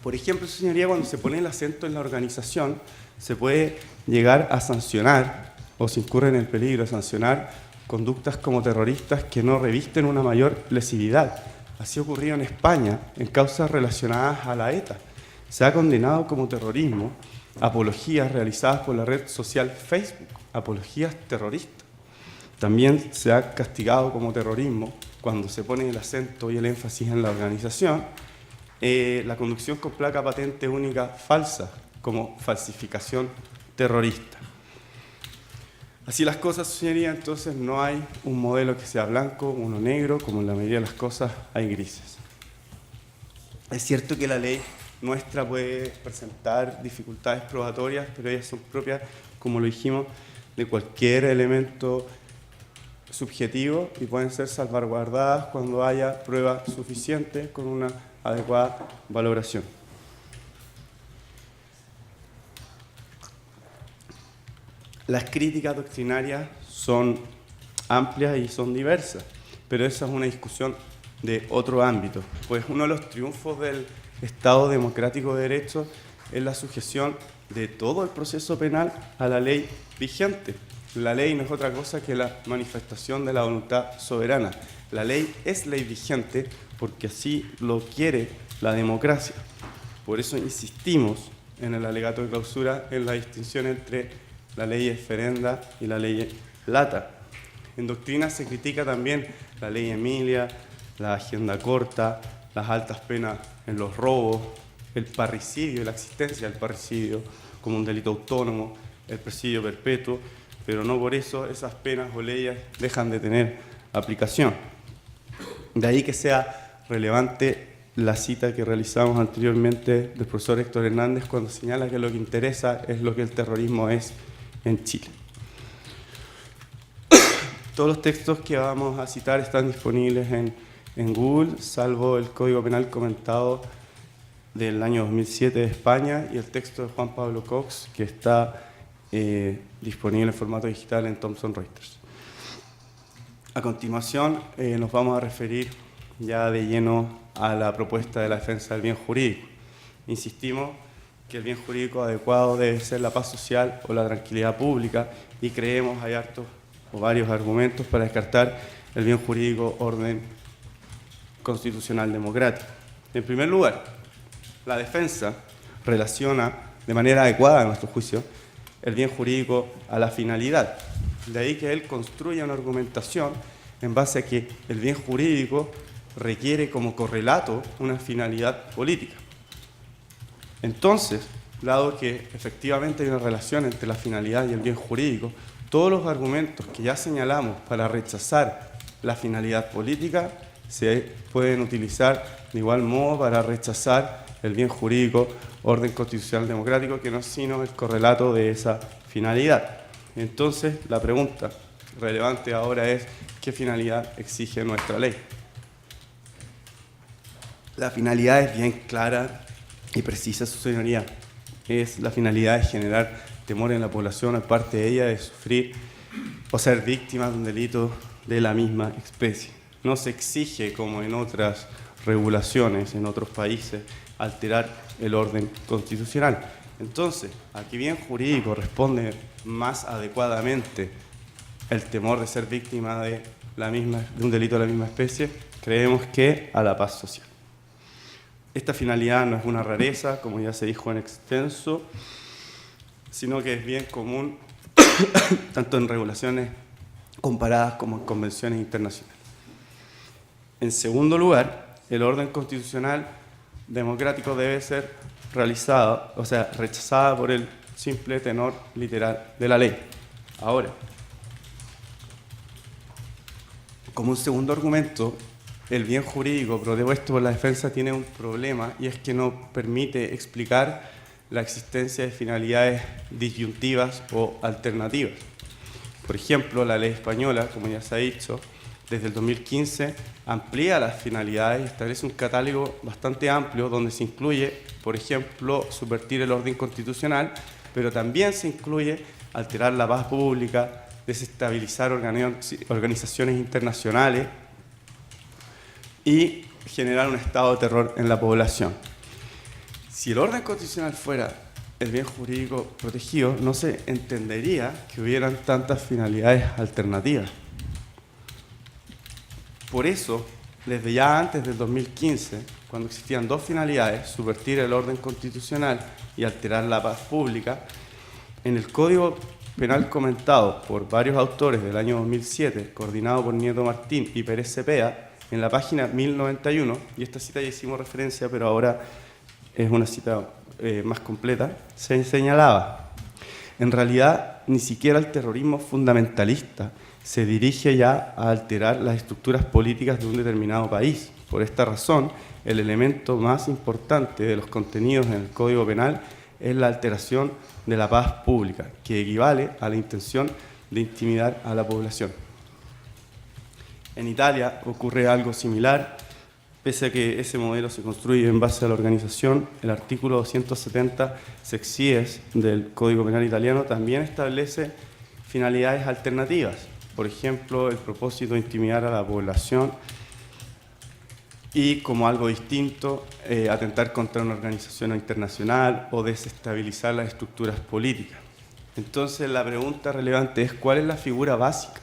C: Por ejemplo, señoría, cuando se pone el acento en la organización, se puede llegar a sancionar, o se incurre en el peligro de sancionar, conductas como terroristas que no revisten una mayor lesividad. Así ha ocurrido en España, en causas relacionadas a la ETA. Se ha condenado como terrorismo apologías realizadas por la red social Facebook, apologías terroristas. También se ha castigado como terrorismo, cuando se pone el acento y el énfasis en la organización, la conducción con placa patente única falsa, como falsificación terrorista. Así las cosas, señoría, entonces no hay un modelo que sea blanco, uno negro, como en la mayoría de las cosas hay grises. Es cierto que la ley nuestra puede presentar dificultades probatorias, pero ellas son propias, como lo dijimos, de cualquier elemento subjetivo y pueden ser salvaguardadas cuando haya prueba suficiente con una adecuada valoración. Las críticas doctrinarias son amplias y son diversas, pero esa es una discusión de otro ámbito, pues uno de los triunfos del Estado democrático de derecho es la sujeción de todo el proceso penal a la ley vigente. La ley no es otra cosa que la manifestación de la voluntad soberana. La ley es ley vigente porque así lo quiere la democracia. Por eso insistimos en el alegato de clausura en la distinción entre la ley eferenda y la ley lata. En doctrina se critica también la ley Emilia, la agenda corta, las altas penas en los robos, el parricidio, la existencia del parricidio como un delito autónomo, el presidio perpetuo, pero no por eso esas penas o leyes dejan de tener aplicación. De ahí que sea relevante la cita que realizamos anteriormente del profesor Héctor Hernández cuando señala que lo que interesa es lo que el terrorismo es en Chile. Todos los textos que vamos a citar están disponibles en Google, salvo el Código Penal comentado del año 2007 de España y el texto de Juan Pablo Cox, que está disponible en formato digital en Thomson Reuters. A continuación nos vamos a referir ya de lleno a la propuesta de la defensa del bien jurídico. Insistimos que el bien jurídico adecuado debe ser la paz social o la tranquilidad pública y creemos hay hartos o varios argumentos para descartar el bien jurídico orden constitucional democrático. En primer lugar, la defensa relaciona de manera adecuada, a nuestro juicio, el bien jurídico a la finalidad. De ahí que él construya una argumentación en base a que el bien jurídico requiere como correlato una finalidad política. Entonces, dado que efectivamente hay una relación entre la finalidad y el bien jurídico, todos los argumentos que ya señalamos para rechazar la finalidad política se pueden utilizar de igual modo para rechazar el bien jurídico, orden constitucional democrático, que no es sino el correlato de esa finalidad. Entonces, la pregunta relevante ahora es: ¿qué finalidad exige nuestra ley? La finalidad es bien clara y precisa, su señoría. Es la finalidad de generar temor en la población, en parte de ella, de sufrir o ser víctima de un delito de la misma especie. No se exige, como en otras regulaciones en otros países, alterar el orden constitucional. Entonces, ¿a qué bien jurídico responde más adecuadamente el temor de ser víctima de un delito de la misma especie? Creemos que a la paz social. Esta finalidad no es una rareza, como ya se dijo en extenso, sino que es bien común tanto en regulaciones comparadas como en convenciones internacionales. En segundo lugar, el orden constitucional democrático debe ser rechazada por el simple tenor literal de la ley. Ahora, como un segundo argumento, el bien jurídico propuesto por la defensa tiene un problema, y es que no permite explicar la existencia de finalidades disyuntivas o alternativas. Por ejemplo, la ley española, como ya se ha dicho, desde el 2015 amplía las finalidades y establece un catálogo bastante amplio donde se incluye, por ejemplo, subvertir el orden constitucional, pero también se incluye alterar la paz pública, desestabilizar organizaciones internacionales y generar un estado de terror en la población. Si el orden constitucional fuera el bien jurídico protegido, no se entendería que hubieran tantas finalidades alternativas. Por eso, desde ya antes del 2015, cuando existían dos finalidades, subvertir el orden constitucional y alterar la paz pública, en el Código Penal comentado por varios autores del año 2007, coordinado por Nieto Martín y Pérez Cepeda, en la página 1091, y esta cita ya hicimos referencia, pero ahora es una cita más completa, se señalaba: en realidad, ni siquiera el terrorismo fundamentalista se dirige ya a alterar las estructuras políticas de un determinado país. Por esta razón, el elemento más importante de los contenidos en el Código Penal es la alteración de la paz pública, que equivale a la intención de intimidar a la población. En Italia ocurre algo similar, pese a que ese modelo se construye en base a la organización. El artículo 270 sexies del Código Penal italiano también establece finalidades alternativas. Por ejemplo, el propósito de intimidar a la población y, como algo distinto, atentar contra una organización internacional o desestabilizar las estructuras políticas. Entonces, la pregunta relevante es: ¿cuál es la figura básica?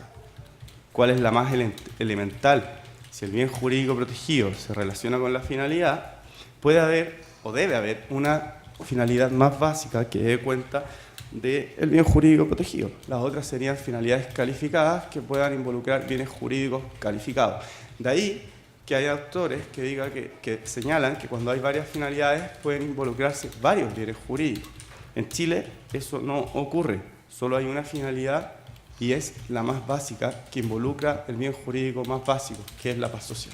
C: ¿Cuál es la más elemental? Si el bien jurídico protegido se relaciona con la finalidad, puede haber o debe haber una finalidad más básica que dé cuenta del bien jurídico protegido. Las otras serían finalidades calificadas que puedan involucrar bienes jurídicos calificados. De ahí que hay autores que señalan que cuando hay varias finalidades pueden involucrarse varios bienes jurídicos. En Chile eso no ocurre, solo hay una finalidad y es la más básica, que involucra el bien jurídico más básico, que es la paz social.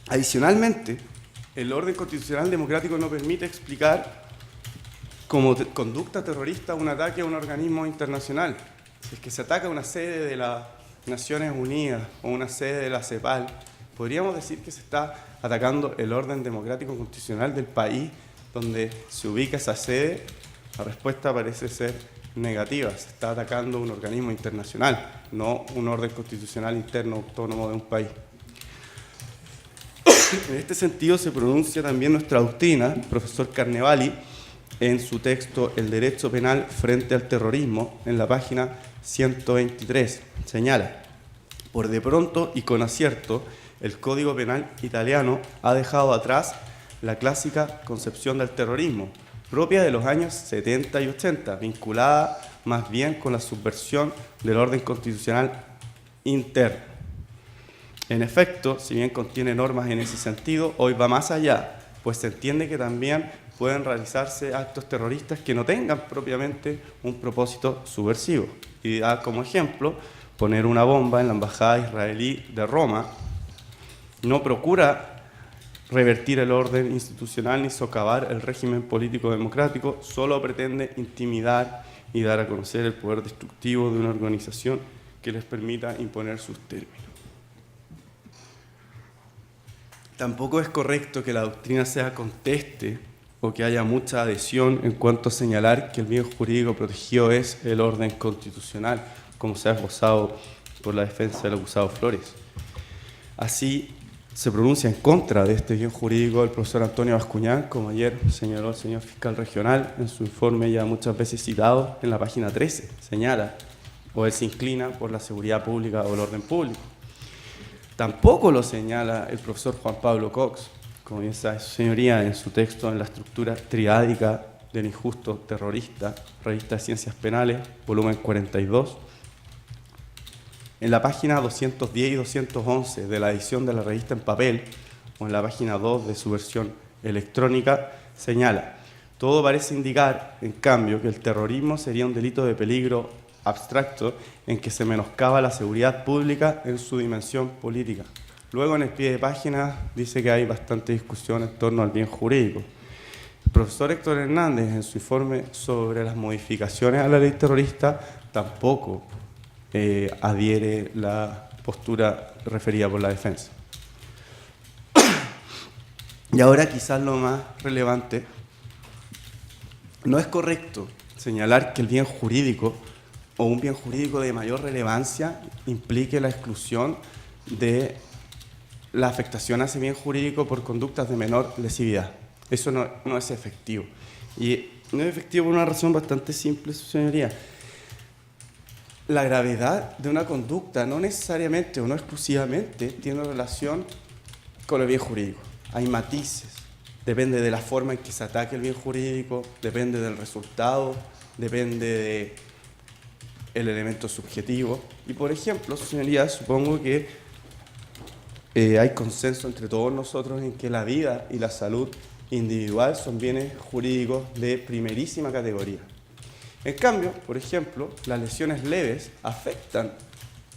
C: Adicionalmente, el orden constitucional democrático no permite explicar como conducta terrorista un ataque a un organismo internacional. Si es que se ataca una sede de las Naciones Unidas o una sede de la CEPAL, podríamos decir que se está atacando el orden democrático constitucional del país donde se ubica esa sede. La respuesta parece ser negativa. Se está atacando un organismo internacional, no un orden constitucional interno autónomo de un país. En este sentido se pronuncia también nuestra doctrina, el profesor Carnevali, en su texto El derecho penal frente al terrorismo, en la página 123. Señala: por de pronto y con acierto, el Código Penal italiano ha dejado atrás la clásica concepción del terrorismo, propia de los años 70 y 80, vinculada más bien con la subversión del orden constitucional interno. En efecto, si bien contiene normas en ese sentido, hoy va más allá, pues se entiende que también pueden realizarse actos terroristas que no tengan propiamente un propósito subversivo. Y da como ejemplo poner una bomba en la embajada israelí de Roma, no procura revertir el orden institucional ni socavar el régimen político democrático, solo pretende intimidar y dar a conocer el poder destructivo de una organización que les permita imponer sus términos. Tampoco es correcto que la doctrina sea conteste o que haya mucha adhesión en cuanto a señalar que el bien jurídico protegido es el orden constitucional, como se ha esbozado por la defensa del acusado Flores. Así se pronuncia en contra de este bien jurídico el profesor Antonio Bascuñán, como ayer señaló el señor fiscal regional en su informe ya muchas veces citado en la página 13, señala, o él se inclina por la seguridad pública o el orden público. Tampoco lo señala el profesor Juan Pablo Cox, como bien sabe su señoría en su texto en la estructura triádica del injusto terrorista, Revista de Ciencias Penales, volumen 42. En la página 210 y 211 de la edición de la revista en papel, o en la página 2 de su versión electrónica, señala: todo parece indicar, en cambio, que el terrorismo sería un delito de peligro abstracto en que se menoscaba la seguridad pública en su dimensión política. Luego, en el pie de página, dice que hay bastante discusión en torno al bien jurídico. El profesor Héctor Hernández, en su informe sobre las modificaciones a la ley terrorista, tampoco adhiere la postura referida por la defensa. Y ahora quizás lo más relevante: no es correcto señalar que el bien jurídico o un bien jurídico de mayor relevancia implique la exclusión de la afectación a ese bien jurídico por conductas de menor lesividad. Eso no es efectivo. Y no es efectivo por una razón bastante simple, su señoría. La gravedad de una conducta no necesariamente o no exclusivamente tiene relación con el bien jurídico. Hay matices. Depende de la forma en que se ataque el bien jurídico, depende del resultado, depende del elemento subjetivo. Y, por ejemplo, su señoría, supongo que hay consenso entre todos nosotros en que la vida y la salud individual son bienes jurídicos de primerísima categoría. En cambio, por ejemplo, las lesiones leves afectan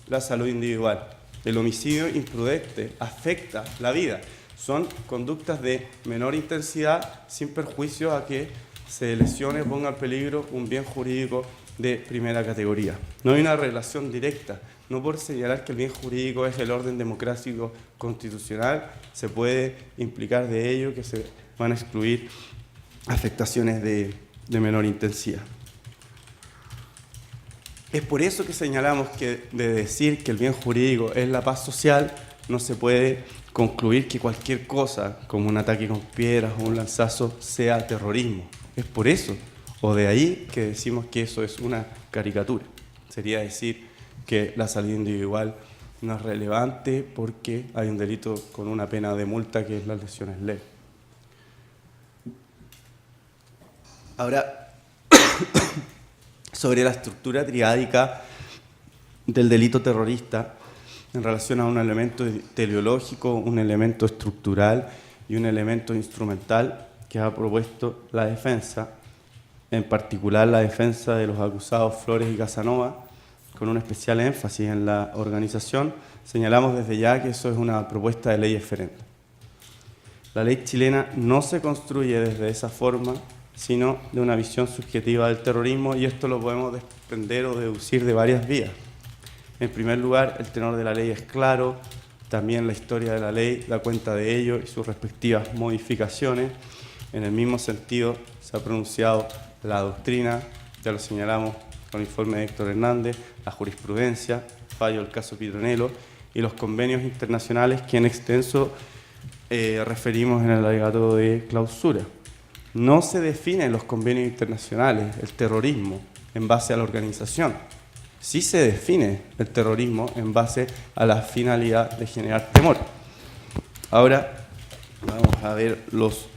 C: la salud individual. El homicidio imprudente afecta la vida. Son conductas de menor intensidad sin perjuicio a que se lesione o ponga en peligro un bien jurídico de primera categoría. No hay una relación directa. No por señalar que el bien jurídico es el orden democrático constitucional, se puede implicar de ello que se van a excluir afectaciones de menor intensidad. Es por eso que señalamos que de decir que el bien jurídico es la paz social, no se puede concluir que cualquier cosa, como un ataque con piedras o un lanzazo, sea terrorismo. Es por eso, o de ahí, que decimos que eso es una caricatura. Sería decir que la salud individual no es relevante porque hay un delito con una pena de multa que es las lesiones leves. Ahora, sobre la estructura triádica del delito terrorista en relación a un elemento teleológico, un elemento estructural y un elemento instrumental que ha propuesto la defensa, en particular la defensa de los acusados Flores y Casanova, con un especial énfasis en la organización, señalamos desde ya que eso es una propuesta de ley eferente. La ley chilena no se construye desde esa forma, sino de una visión subjetiva del terrorismo, y esto lo podemos desprender o deducir de varias vías. En primer lugar, el tenor de la ley es claro, también la historia de la ley da cuenta de ello y sus respectivas modificaciones. En el mismo sentido se ha pronunciado la doctrina, ya lo señalamos con el informe de Héctor Hernández, la jurisprudencia, fallo del caso Pironello, y los convenios internacionales que en extenso referimos en el alegato de clausura. No se define en los convenios internacionales el terrorismo en base a la organización. Sí se define el terrorismo en base a la finalidad de generar temor. Ahora vamos a ver los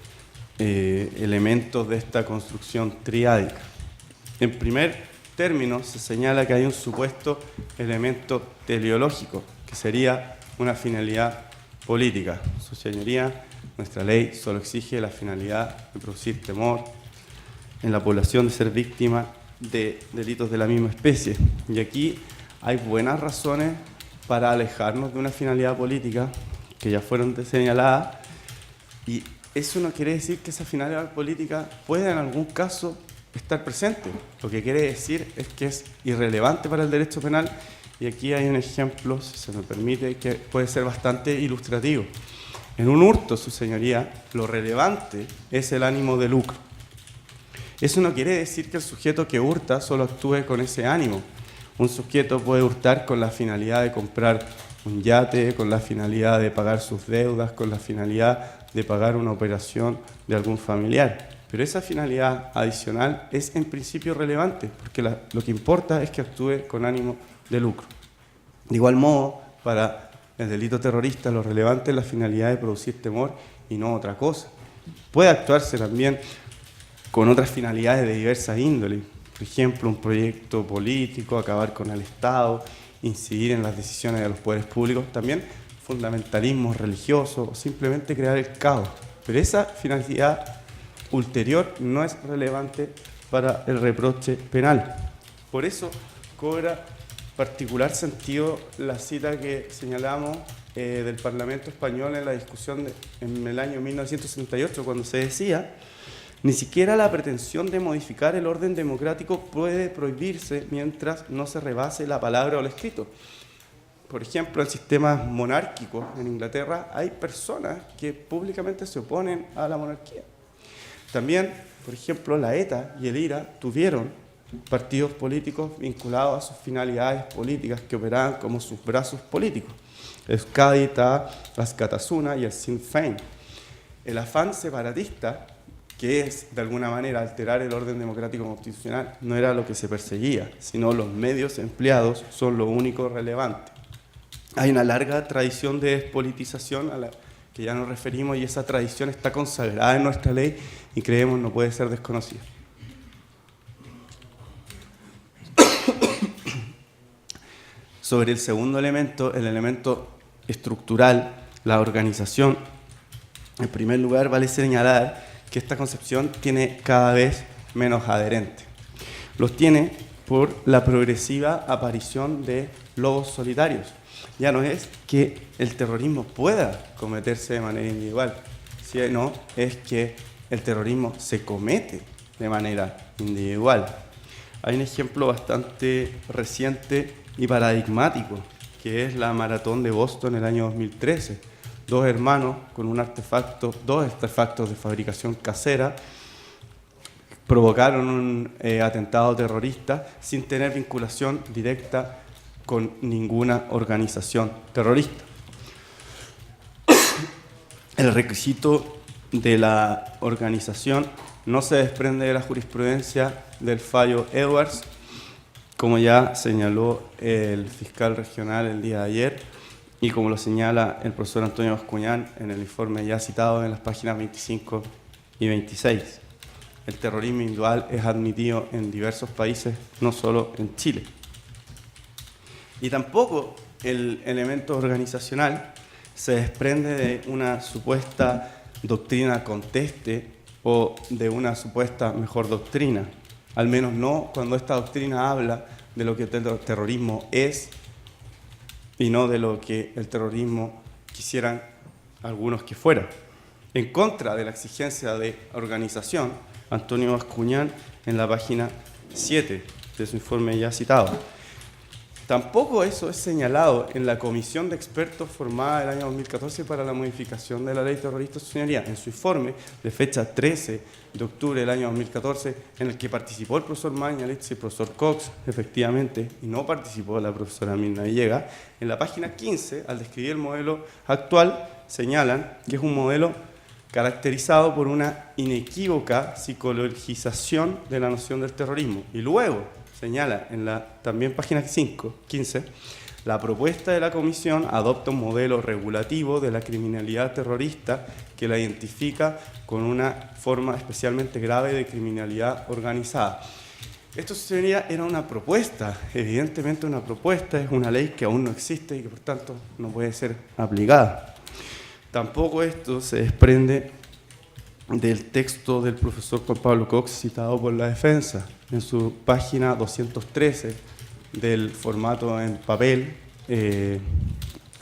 C: elementos de esta construcción triádica. En primer término, se señala que hay un supuesto elemento teleológico, que sería una finalidad política. Su señoría, nuestra ley solo exige la finalidad de producir temor en la población, de ser víctima de delitos de la misma especie. Y aquí hay buenas razones para alejarnos de una finalidad política que ya fueron señaladas, y eso no quiere decir que esa finalidad política pueda en algún caso estar presente. Lo que quiere decir es que es irrelevante para el derecho penal, y aquí hay un ejemplo, si se me permite, que puede ser bastante ilustrativo. En un hurto, su señoría, lo relevante es el ánimo de lucro. Eso no quiere decir que el sujeto que hurta solo actúe con ese ánimo. Un sujeto puede hurtar con la finalidad de comprar un yate, con la finalidad de pagar sus deudas, con la finalidad de pagar una operación de algún familiar. Pero esa finalidad adicional es en principio relevante, porque lo que importa es que actúe con ánimo de lucro. De igual modo, para el delito terrorista, lo relevante es la finalidad de producir temor y no otra cosa. Puede actuarse también con otras finalidades de diversas índoles, por ejemplo, un proyecto político, acabar con el Estado, incidir en las decisiones de los poderes públicos, también fundamentalismo religioso, o simplemente crear el caos. Pero esa finalidad ulterior no es relevante para el reproche penal. Por eso cobra particular sentido la cita que señalamos del Parlamento español en la discusión en el año 1968, cuando se decía: ni siquiera la pretensión de modificar el orden democrático puede prohibirse mientras no se rebase la palabra o el escrito. Por ejemplo, en sistemas monárquicos en Inglaterra hay personas que públicamente se oponen a la monarquía. También, por ejemplo, la ETA y el IRA tuvieron partidos políticos vinculados a sus finalidades políticas que operaban como sus brazos políticos. El Euskadi-Ta, Askatasuna y el Sinn Féin. El afán separatista, que es de alguna manera alterar el orden democrático constitucional, no era lo que se perseguía, sino los medios empleados son lo único relevante. Hay una larga tradición de despolitización a la que ya nos referimos, y esa tradición está consagrada en nuestra ley y creemos no puede ser desconocida. Sobre el segundo elemento, el elemento estructural, la organización, en primer lugar vale señalar que esta concepción tiene cada vez menos adherentes. Los tiene por la progresiva aparición de lobos solitarios. Ya no es que el terrorismo pueda cometerse de manera individual, sino es que el terrorismo se comete de manera individual. Hay un ejemplo bastante reciente y paradigmático, que es la maratón de Boston en el año 2013. Dos hermanos con dos artefactos de fabricación casera provocaron un atentado terrorista sin tener vinculación directa con ninguna organización terrorista. El requisito de la organización no se desprende de la jurisprudencia del fallo Edwards, como ya señaló el fiscal regional el día de ayer, y como lo señala el profesor Antonio Bascuñán en el informe ya citado en las páginas 25 y 26. El terrorismo individual es admitido en diversos países, no solo en Chile. Y tampoco el elemento organizacional se desprende de una supuesta doctrina conteste o de una supuesta mejor doctrina, al menos no cuando esta doctrina habla de lo que el terrorismo es y no de lo que el terrorismo quisieran algunos que fuera. En contra de la exigencia de organización, Antonio Bascuñán en la página 7 de su informe ya citado. Tampoco eso es señalado en la comisión de expertos formada el año 2014 para la modificación de la ley terrorista, su señoría, en su informe de fecha 13 de octubre del año 2014, en el que participó el profesor Mañalich y el profesor Cox, efectivamente, y no participó la profesora Mirna Villegas. En la página 15, al describir el modelo actual, señalan que es un modelo caracterizado por una inequívoca psicologización de la noción del terrorismo. Y luego señala en la también página 15, la propuesta de la comisión adopta un modelo regulativo de la criminalidad terrorista que la identifica con una forma especialmente grave de criminalidad organizada. Esto sería, era una propuesta, evidentemente una propuesta, es una ley que aún no existe y que por tanto no puede ser aplicada. Tampoco esto se desprende del texto del profesor Juan Pablo Cox citado por la defensa en su página 213 del formato en papel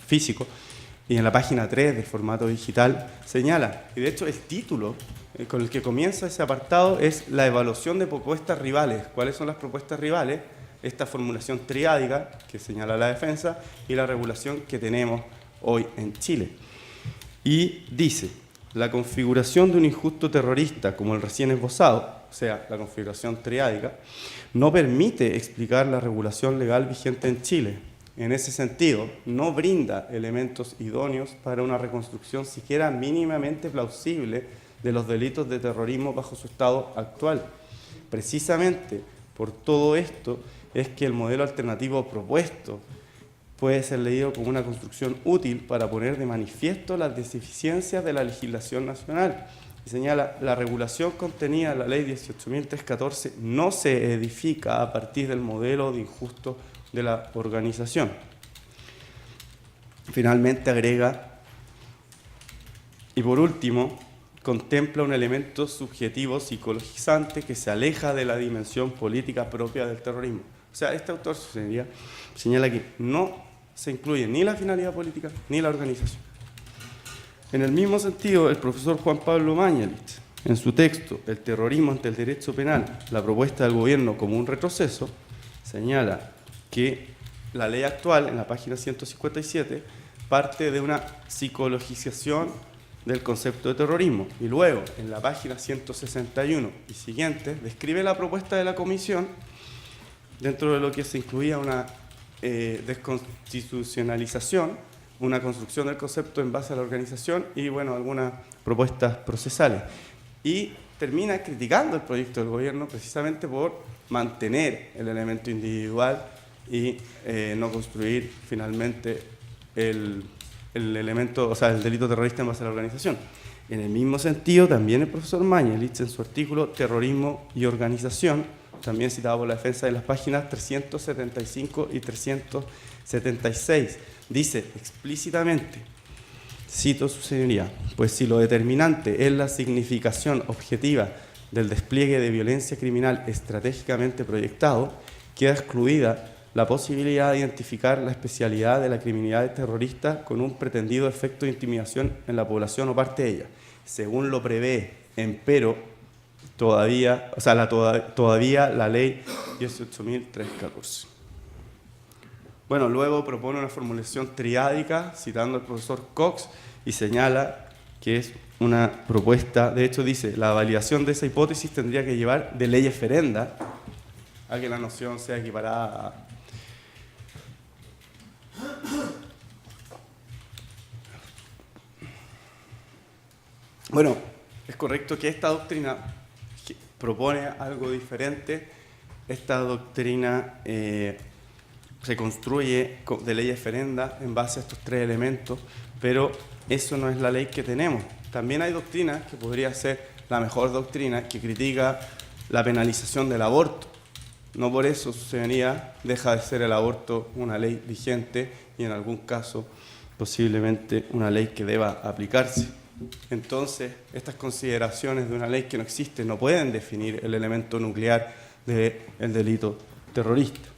C: físico y en la página 3 del formato digital señala, y de hecho el título con el que comienza ese apartado es la evaluación de propuestas rivales. ¿Cuáles son las propuestas rivales? Esta formulación triádica que señala la defensa y la regulación que tenemos hoy en Chile. Y dice, la configuración de un injusto terrorista como el recién esbozado, o sea, la configuración triádica, no permite explicar la regulación legal vigente en Chile. En ese sentido, no brinda elementos idóneos para una reconstrucción siquiera mínimamente plausible de los delitos de terrorismo bajo su estado actual. Precisamente por todo esto es que el modelo alternativo propuesto puede ser leído como una construcción útil para poner de manifiesto las deficiencias de la legislación nacional. Y señala, la regulación contenida en la Ley 18.314 no se edifica a partir del modelo de injusto de la organización. Finalmente agrega, y por último, contempla un elemento subjetivo psicologizante que se aleja de la dimensión política propia del terrorismo. O sea, este autor señala que no se incluye ni la finalidad política ni la organización. En el mismo sentido, el profesor Juan Pablo Mañalich, en su texto El terrorismo ante el derecho penal, la propuesta del gobierno como un retroceso, señala que la ley actual, en la página 157, parte de una psicologización del concepto de terrorismo, y luego, en la página 161 y siguientes, describe la propuesta de la comisión, dentro de lo que se incluía una desconstitucionalización, una construcción del concepto en base a la organización y, bueno, algunas propuestas procesales. Y termina criticando el proyecto del gobierno precisamente por mantener el elemento individual y no construir finalmente el elemento, o sea, el delito terrorista en base a la organización. En el mismo sentido, también el profesor Mañalich, en su artículo Terrorismo y Organización, también citado por la defensa, de las páginas 375 y 376, dice explícitamente, cito su señoría, pues si lo determinante es la significación objetiva del despliegue de violencia criminal estratégicamente proyectado, queda excluida la posibilidad de identificar la especialidad de la criminalidad terrorista con un pretendido efecto de intimidación en la población o parte de ella, según lo prevé, empero, todavía la ley 18.314. Bueno, luego propone una formulación triádica, citando al profesor Cox, y señala que es una propuesta, de hecho dice, la validación de esa hipótesis tendría que llevar de ley eferenda a que la noción sea equiparada a... Bueno, es correcto que esta doctrina propone algo diferente. Esta doctrina se construye de ley eferenda en base a estos tres elementos, pero eso no es la ley que tenemos. También hay doctrinas que podría ser la mejor doctrina, que critica la penalización del aborto. No por eso, su señoría, deja de ser el aborto una ley vigente y en algún caso posiblemente una ley que deba aplicarse. Entonces, estas consideraciones de una ley que no existe no pueden definir el elemento nuclear del delito terrorista.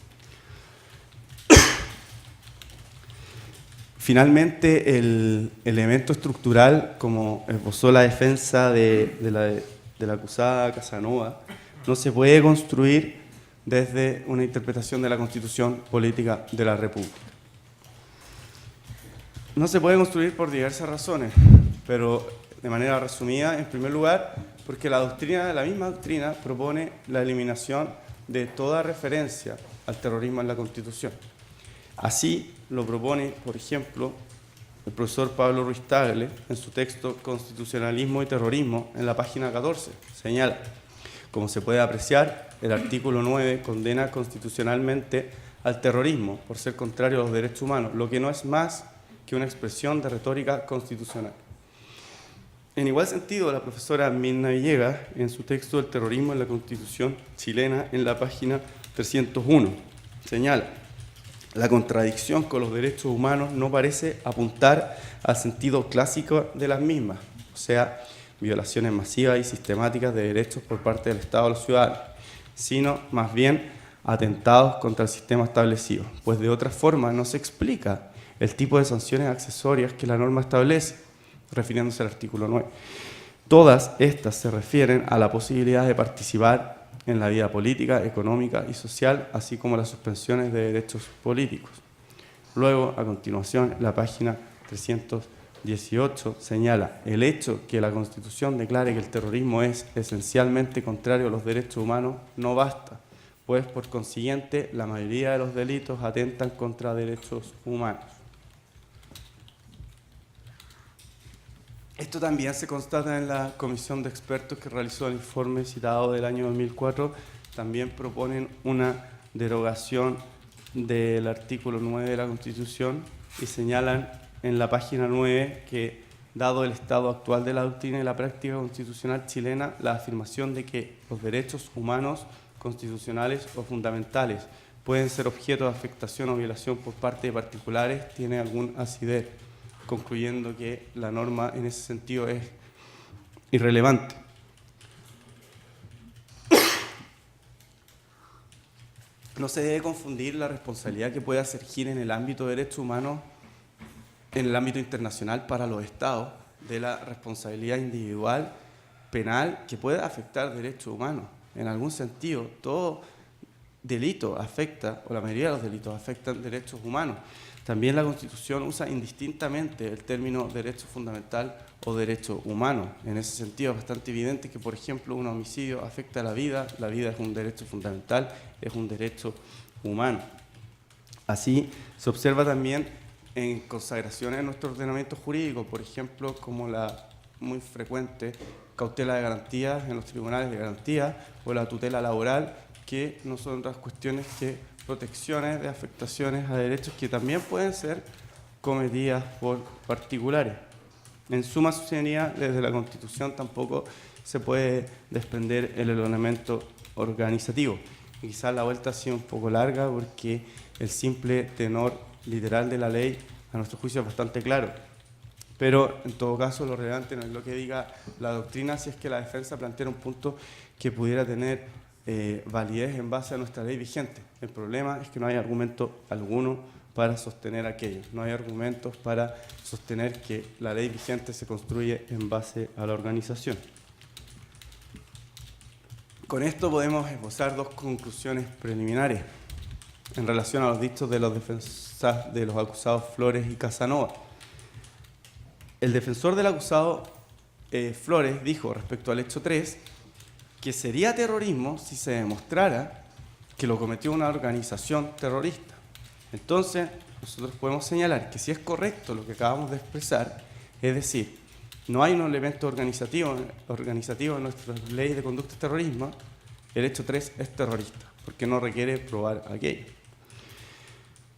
C: Finalmente, el elemento estructural, como esbozó la defensa de la acusada Casanova, no se puede construir desde una interpretación de la Constitución Política de la República. No se puede construir por diversas razones, pero de manera resumida, en primer lugar, porque la misma doctrina propone la eliminación de toda referencia al terrorismo en la Constitución. Así lo propone, por ejemplo, el profesor Pablo Ruiz Tagle en su texto Constitucionalismo y Terrorismo, en la página 14. Señala, como se puede apreciar, el artículo 9 condena constitucionalmente al terrorismo por ser contrario a los derechos humanos, lo que no es más que una expresión de retórica constitucional. En igual sentido, la profesora Mirna Villegas, en su texto El terrorismo en la Constitución chilena, en la página 301, señala, la contradicción con los derechos humanos no parece apuntar al sentido clásico de las mismas, o sea, violaciones masivas y sistemáticas de derechos por parte del Estado a los ciudadanos, sino más bien atentados contra el sistema establecido, pues de otra forma no se explica el tipo de sanciones accesorias que la norma establece, refiriéndose al artículo 9. Todas estas se refieren a la posibilidad de participar en la vida política, económica y social, así como las suspensiones de derechos políticos. Luego, a continuación, la página 318 señala: el hecho que la Constitución declare que el terrorismo es esencialmente contrario a los derechos humanos no basta, pues por consiguiente la mayoría de los delitos atentan contra derechos humanos. Esto también se constata en la comisión de expertos que realizó el informe citado del año 2004. También proponen una derogación del artículo 9 de la Constitución y señalan en la página 9 que, dado el estado actual de la doctrina y la práctica constitucional chilena, la afirmación de que los derechos humanos constitucionales o fundamentales pueden ser objeto de afectación o violación por parte de particulares tiene algún asidero, concluyendo que la norma en ese sentido es irrelevante. No se debe confundir la responsabilidad que puede surgir en el ámbito de derechos humanos, en el ámbito internacional para los estados, de la responsabilidad individual penal que puede afectar derechos humanos. En algún sentido, todo delito afecta, o la mayoría de los delitos afectan derechos humanos. También la Constitución usa indistintamente el término derecho fundamental o derecho humano. En ese sentido es bastante evidente que, por ejemplo, un homicidio afecta a la vida es un derecho fundamental, es un derecho humano. Así se observa también en consagraciones en nuestro ordenamiento jurídico, por ejemplo, como la muy frecuente cautela de garantías en los tribunales de garantía o la tutela laboral, que no son otras cuestiones que protecciones de afectaciones a derechos que también pueden ser cometidas por particulares. En suma, señoría, desde la Constitución tampoco se puede desprender el elemento organizativo. Y quizás la vuelta ha sido un poco larga porque el simple tenor literal de la ley, a nuestro juicio, es bastante claro. Pero, en todo caso, lo relevante no es lo que diga la doctrina, si es que la defensa plantea un punto que pudiera tener validez en base a nuestra ley vigente. El problema es que no hay argumento alguno para sostener aquello. No hay argumentos para sostener que la ley vigente se construye en base a la organización. Con esto podemos esbozar dos conclusiones preliminares en relación a los dichos de los defensas de los acusados Flores y Casanova. El defensor del acusado Flores dijo respecto al hecho 3 que sería terrorismo si se demostrara que lo cometió una organización terrorista. Entonces, nosotros podemos señalar que si es correcto lo que acabamos de expresar, es decir, no hay un elemento organizativo en nuestras leyes de conducta de terrorismo, el hecho 3 es terrorista, porque no requiere probar aquello.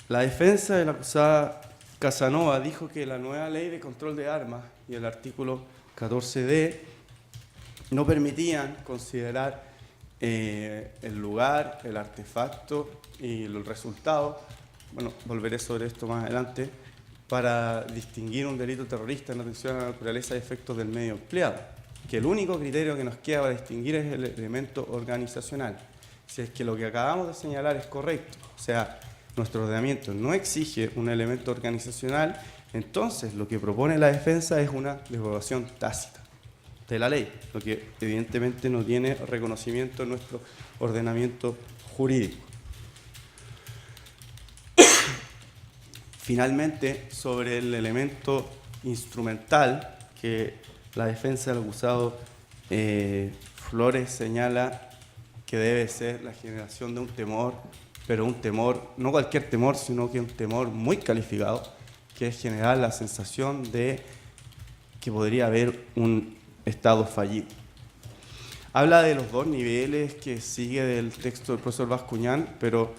C: La defensa de la acusada Casanova dijo que la nueva ley de control de armas y el artículo 14D no permitían considerar el lugar, el artefacto y el resultado, bueno, volveré sobre esto más adelante, para distinguir un delito terrorista en atención a la naturaleza y efectos del medio empleado, que el único criterio que nos queda para distinguir es el elemento organizacional. Si es que lo que acabamos de señalar es correcto, o sea, nuestro ordenamiento no exige un elemento organizacional, entonces lo que propone la defensa es una derogación tácita de la ley, lo que evidentemente no tiene reconocimiento en nuestro ordenamiento jurídico. Finalmente, sobre el elemento instrumental que la defensa del acusado Flores señala que debe ser la generación de un temor, pero un temor, no cualquier temor, sino que un temor muy calificado, que es generar la sensación de que podría haber un Estado fallido. Habla de los dos niveles que sigue del texto del profesor Bascuñán, pero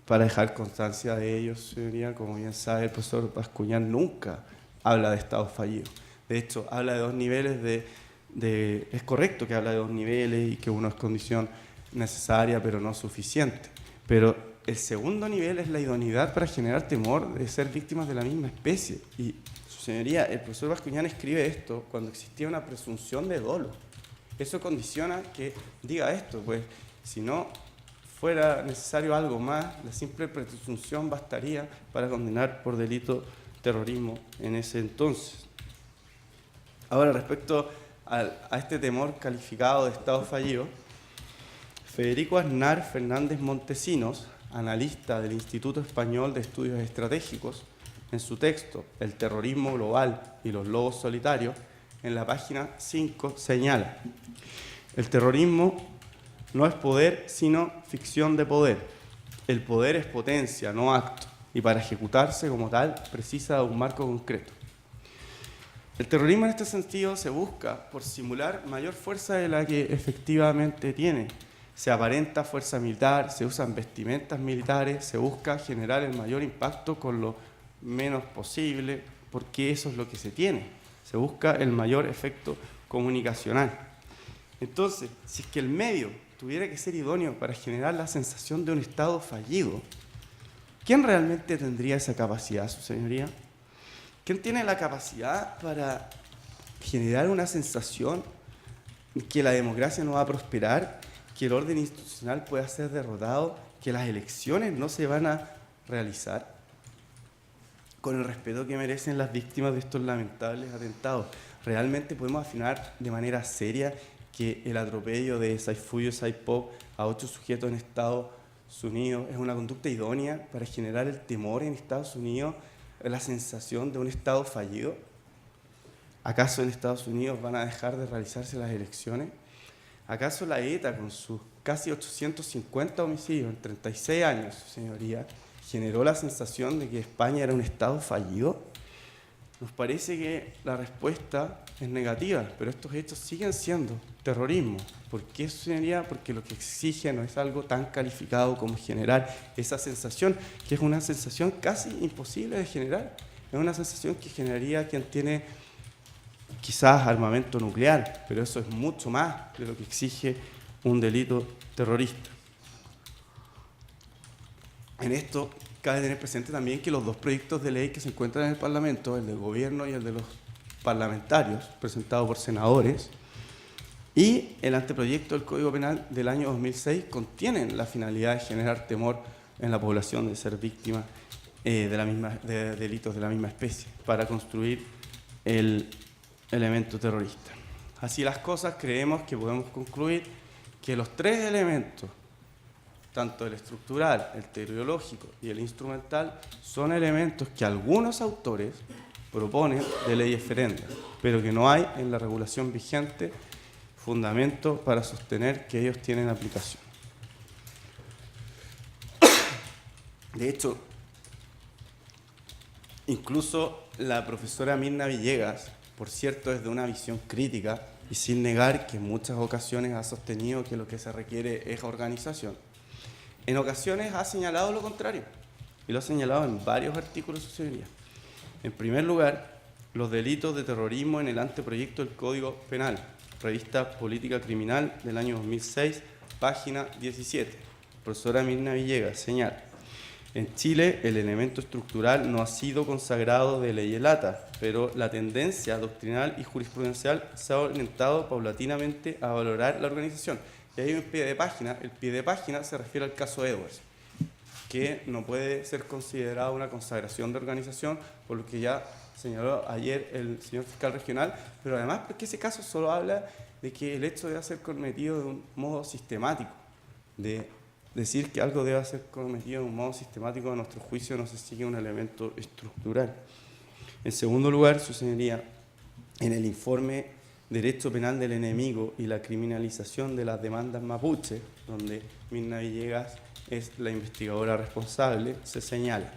C: para dejar constancia de ellos, señoría, como bien sabe, el profesor Bascuñán nunca habla de Estado fallido. De hecho, habla de dos niveles es correcto que habla de dos niveles y que uno es condición necesaria, pero no suficiente. Pero el segundo nivel es la idoneidad para generar temor de ser víctimas de la misma especie. Y, su señoría, el profesor Bascuñán escribe esto cuando existía una presunción de dolo. Eso condiciona que diga esto, pues, si no fuera necesario algo más, la simple presunción bastaría para condenar por delito terrorismo en ese entonces. Ahora, respecto a este temor calificado de Estado fallido, Federico Aznar Fernández Montesinos, analista del Instituto Español de Estudios Estratégicos, en su texto El terrorismo global y los lobos solitarios, en la página 5 señala: el terrorismo no es poder, sino ficción de poder. El poder es potencia, no acto, y para ejecutarse como tal precisa de un marco concreto. El terrorismo en este sentido se busca por simular mayor fuerza de la que efectivamente tiene. Se aparenta fuerza militar, se usan vestimentas militares, se busca generar el mayor impacto con lo menos posible, porque eso es lo que se tiene. Se busca el mayor efecto comunicacional. Entonces, si es que el medio tuviera que ser idóneo para generar la sensación de un Estado fallido, ¿quién realmente tendría esa capacidad, su señoría? ¿Quién tiene la capacidad para generar una sensación que la democracia no va a prosperar, que el orden institucional pueda ser derrotado, que las elecciones no se van a realizar? Con el respeto que merecen las víctimas de estos lamentables atentados, ¿realmente podemos afirmar de manera seria que el atropello de Saifuyo Saipov a 8 sujetos en Estados Unidos es una conducta idónea para generar el temor en Estados Unidos, la sensación de un Estado fallido? ¿Acaso en Estados Unidos van a dejar de realizarse las elecciones? ¿Acaso la ETA, con sus casi 850 homicidios en 36 años, su señoría, generó la sensación de que España era un Estado fallido? Nos parece que la respuesta es negativa, pero estos hechos siguen siendo terrorismo. ¿Por qué, señoría? Porque lo que exige no es algo tan calificado como generar esa sensación, que es una sensación casi imposible de generar. Es una sensación que generaría quien tiene quizás armamento nuclear, pero eso es mucho más de lo que exige un delito terrorista. En esto cabe tener presente también que los dos proyectos de ley que se encuentran en el Parlamento, el del gobierno y el de los parlamentarios, presentado por senadores, y el anteproyecto del Código Penal del año 2006 contienen la finalidad de generar temor en la población de ser víctima de delitos de la misma especie para construir el elemento terrorista. Así las cosas, creemos que podemos concluir que los tres elementos, tanto el estructural, el teleológico y el instrumental, son elementos que algunos autores proponen de leyes ferendas, pero que no hay en la regulación vigente fundamento para sostener que ellos tienen aplicación. De hecho, incluso la profesora Mirna Villegas, por cierto, desde una visión crítica y sin negar que en muchas ocasiones ha sostenido que lo que se requiere es organización, en ocasiones ha señalado lo contrario, y lo ha señalado en varios artículos de su señoría. En primer lugar, los delitos de terrorismo en el anteproyecto del Código Penal, revista Política Criminal del año 2006, página 17. Profesora Mirna Villegas señala: en Chile el elemento estructural no ha sido consagrado de ley lata, pero la tendencia doctrinal y jurisprudencial se ha orientado paulatinamente a valorar la organización. Y hay un pie de página, el pie de página se refiere al caso Edwards, que no puede ser considerado una consagración de organización, por lo que ya señaló ayer el señor fiscal regional, pero además porque ese caso solo habla de que el hecho debe ser cometido de un modo sistemático, de decir que algo debe ser cometido de un modo sistemático, a nuestro juicio no se sigue un elemento estructural. En segundo lugar, su señoría, en el informe Derecho Penal del Enemigo y la criminalización de las demandas mapuche, donde Mirna Villegas es la investigadora responsable, se señala: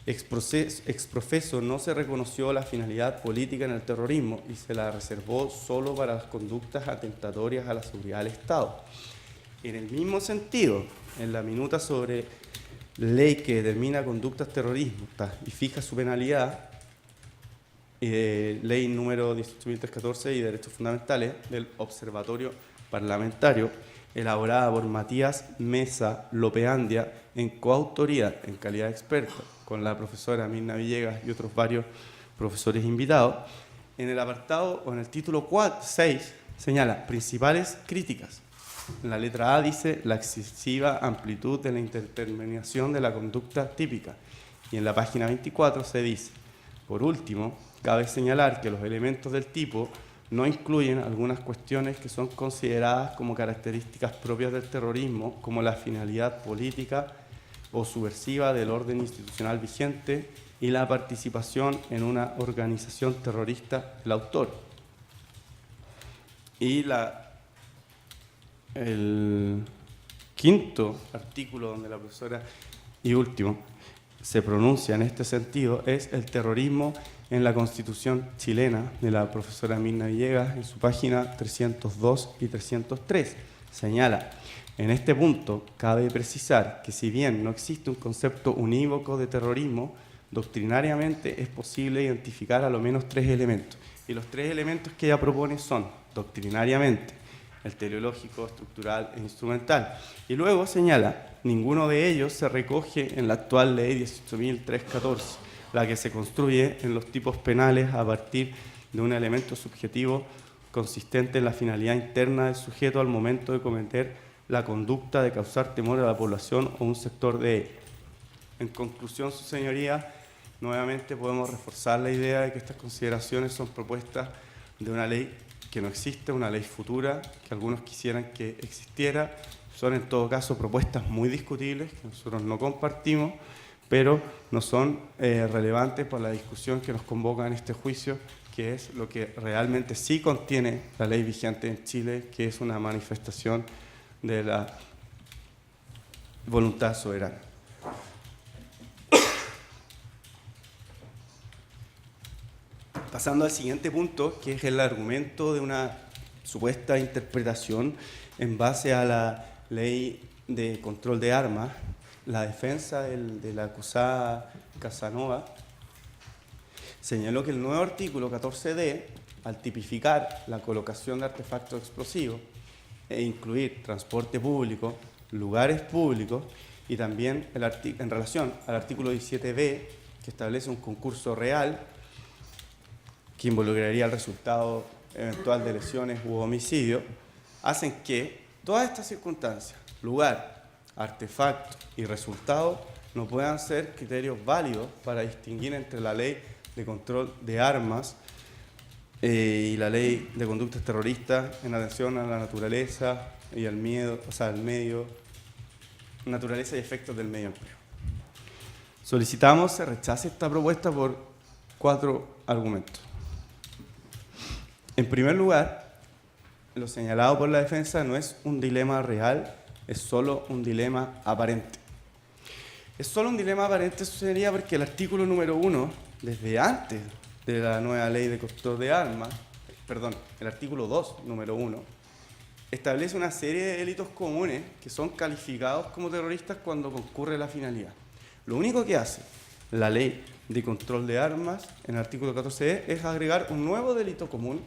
C: exprofeso no se reconoció la finalidad política en el terrorismo y se la reservó solo para las conductas atentatorias a la seguridad del Estado. En el mismo sentido, en la minuta sobre ley que determina conductas terroristas y fija su penalidad, ley número 18.314 y derechos fundamentales del Observatorio Parlamentario, elaborada por Matías Mesa Lopeandia en coautoría, en calidad de experto, con la profesora Mirna Villegas y otros varios profesores invitados, en el apartado o en el título 6 señala principales críticas. En la letra A dice la excesiva amplitud de la interdeterminación de la conducta típica. Y en la página 24 se dice, por último, cabe señalar que los elementos del tipo no incluyen algunas cuestiones que son consideradas como características propias del terrorismo, como la finalidad política o subversiva del orden institucional vigente y la participación en una organización terrorista del autor. Y el quinto artículo donde la profesora, y último, se pronuncia en este sentido es el terrorismo en la Constitución chilena, de la profesora Mirna Villegas, en su página 302 y 303. Señala, en este punto cabe precisar que si bien no existe un concepto unívoco de terrorismo, doctrinariamente es posible identificar a lo menos 3 elementos. Y los 3 elementos que ella propone son, doctrinariamente, el teleológico, estructural e instrumental. Y luego señala, ninguno de ellos se recoge en la actual ley 18.314, la que se construye en los tipos penales a partir de un elemento subjetivo consistente en la finalidad interna del sujeto al momento de cometer la conducta de causar temor a la población o un sector de ella. En conclusión, su señoría, nuevamente podemos reforzar la idea de que estas consideraciones son propuestas de una ley que no existe, una ley futura, que algunos quisieran que existiera. Son en todo caso propuestas muy discutibles, que nosotros no compartimos, pero no son relevantes para la discusión que nos convoca en este juicio, que es lo que realmente sí contiene la ley vigente en Chile, que es una manifestación de la voluntad soberana. Pasando al siguiente punto, que es el argumento de una supuesta interpretación en base a la ley de control de armas, la defensa de la acusada Casanova señaló que el nuevo artículo 14D, al tipificar la colocación de artefactos explosivos e incluir transporte público, lugares públicos y también en relación al artículo 17B, que establece un concurso real que involucraría el resultado eventual de lesiones u homicidio, hacen que todas estas circunstancias, lugar, artefacto y resultado, no puedan ser criterios válidos para distinguir entre la ley de control de armas y la ley de conductas terroristas en atención a la naturaleza y al miedo, o sea, al medio, naturaleza y efectos del medio empleo. Solicitamos se rechace esta propuesta por 4 argumentos. En primer lugar, lo señalado por la defensa no es un dilema real, es solo un dilema aparente. Es solo un dilema aparente, eso sería porque el artículo número 1, desde antes de la nueva ley de control de armas, el artículo 2, número 1, establece una serie de delitos comunes que son calificados como terroristas cuando concurre la finalidad. Lo único que hace la ley de control de armas en el artículo 14 es agregar un nuevo delito común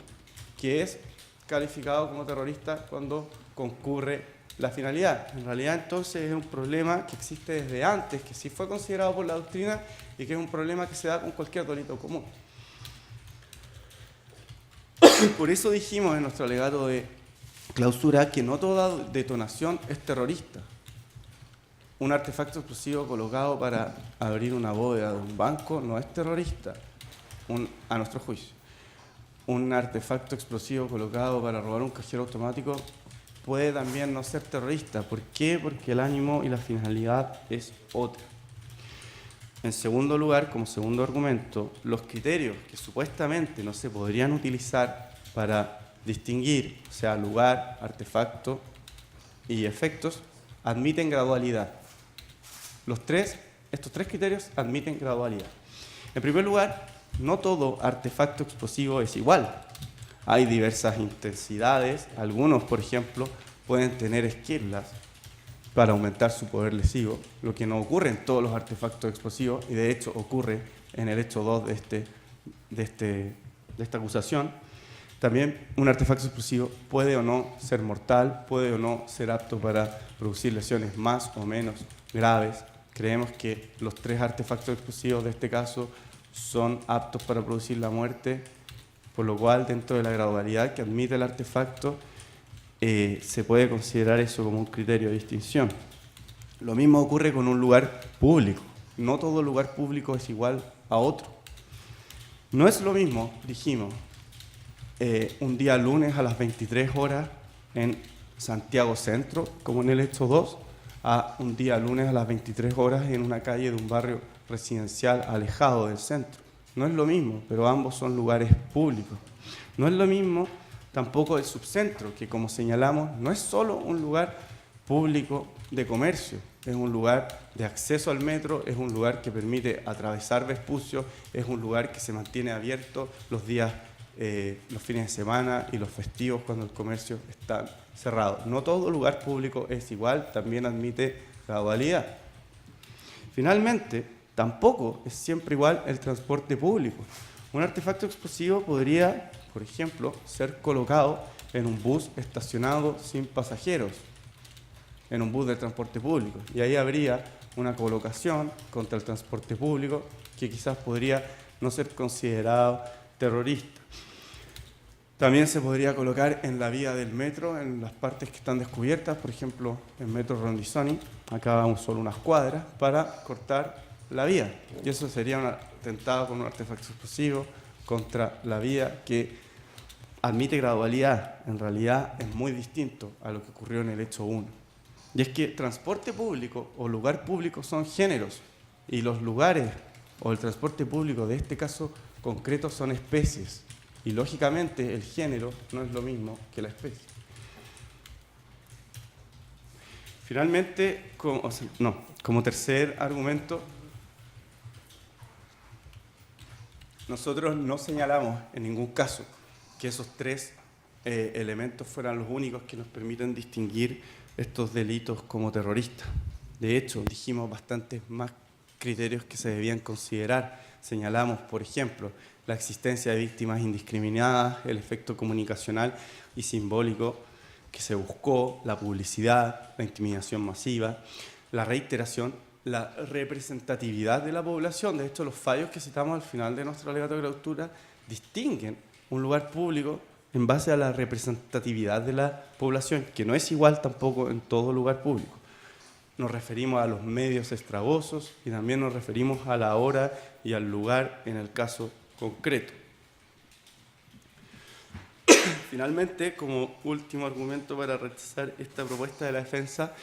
C: que es calificado como terrorista cuando concurre la finalidad. En realidad, entonces, es un problema que existe desde antes, que sí fue considerado por la doctrina y que es un problema que se da con cualquier delito común. Por eso dijimos en nuestro alegato de clausura que no toda detonación es terrorista. Un artefacto explosivo colocado para abrir una bóveda de un banco no es terrorista, a nuestro juicio. Un artefacto explosivo colocado para robar un cajero automático puede también no ser terrorista. ¿Por qué? Porque el ánimo y la finalidad es otra. En segundo lugar, como segundo argumento, los criterios que supuestamente no se podrían utilizar para distinguir, o sea, lugar, artefacto y efectos, admiten gradualidad. Estos tres criterios admiten gradualidad. En primer lugar, no todo artefacto explosivo es igual. Hay diversas intensidades. Algunos, por ejemplo, pueden tener esquirlas para aumentar su poder lesivo, lo que no ocurre en todos los artefactos explosivos, y de hecho ocurre en el hecho 2 de esta acusación. También un artefacto explosivo puede o no ser mortal, puede o no ser apto para producir lesiones más o menos graves. Creemos que los 3 artefactos explosivos de este caso son aptos para producir la muerte, por lo cual dentro de la gradualidad que admite el artefacto se puede considerar eso como un criterio de distinción. Lo mismo ocurre con un lugar público. No todo lugar público es igual a otro. No es lo mismo, dijimos, un día lunes a las 23 horas en Santiago Centro, como en el hecho 2, a un día lunes a las 23 horas en una calle de un barrio residencial alejado del centro. No es lo mismo, pero ambos son lugares públicos. No es lo mismo tampoco el subcentro, que como señalamos, no es solo un lugar público de comercio, es un lugar de acceso al metro, es un lugar que permite atravesar Vespucio, es un lugar que se mantiene abierto los días, los fines de semana y los festivos cuando el comercio está cerrado. No todo lugar público es igual, también admite gradualidad. Finalmente, tampoco es siempre igual el transporte público. Un artefacto explosivo podría, por ejemplo, ser colocado en un bus estacionado sin pasajeros, en un bus de transporte público. Y ahí habría una colocación contra el transporte público que quizás podría no ser considerado terrorista. También se podría colocar en la vía del metro, en las partes que están descubiertas, por ejemplo, en Metro Rondizoni, acá vamos solo unas cuadras, para cortar la vía. Y eso sería un atentado con un artefacto explosivo contra la vía que admite gradualidad. En realidad es muy distinto a lo que ocurrió en el hecho 1. Y es que transporte público o lugar público son géneros, y los lugares o el transporte público de este caso concreto son especies. Y lógicamente el género no es lo mismo que la especie. Finalmente, como tercer argumento, nosotros no señalamos en ningún caso que esos tres elementos fueran los únicos que nos permiten distinguir estos delitos como terroristas. De hecho, dijimos bastantes más criterios que se debían considerar. Señalamos, por ejemplo, la existencia de víctimas indiscriminadas, el efecto comunicacional y simbólico que se buscó, la publicidad, la intimidación masiva, la reiteración, la representatividad de la población. De hecho, los fallos que citamos al final de nuestro alegato de clausura distinguen un lugar público en base a la representatividad de la población, que no es igual tampoco en todo lugar público. Nos referimos a los medios estragosos y también nos referimos a la hora y al lugar en el caso concreto. Finalmente, como último argumento para rechazar esta propuesta de la defensa,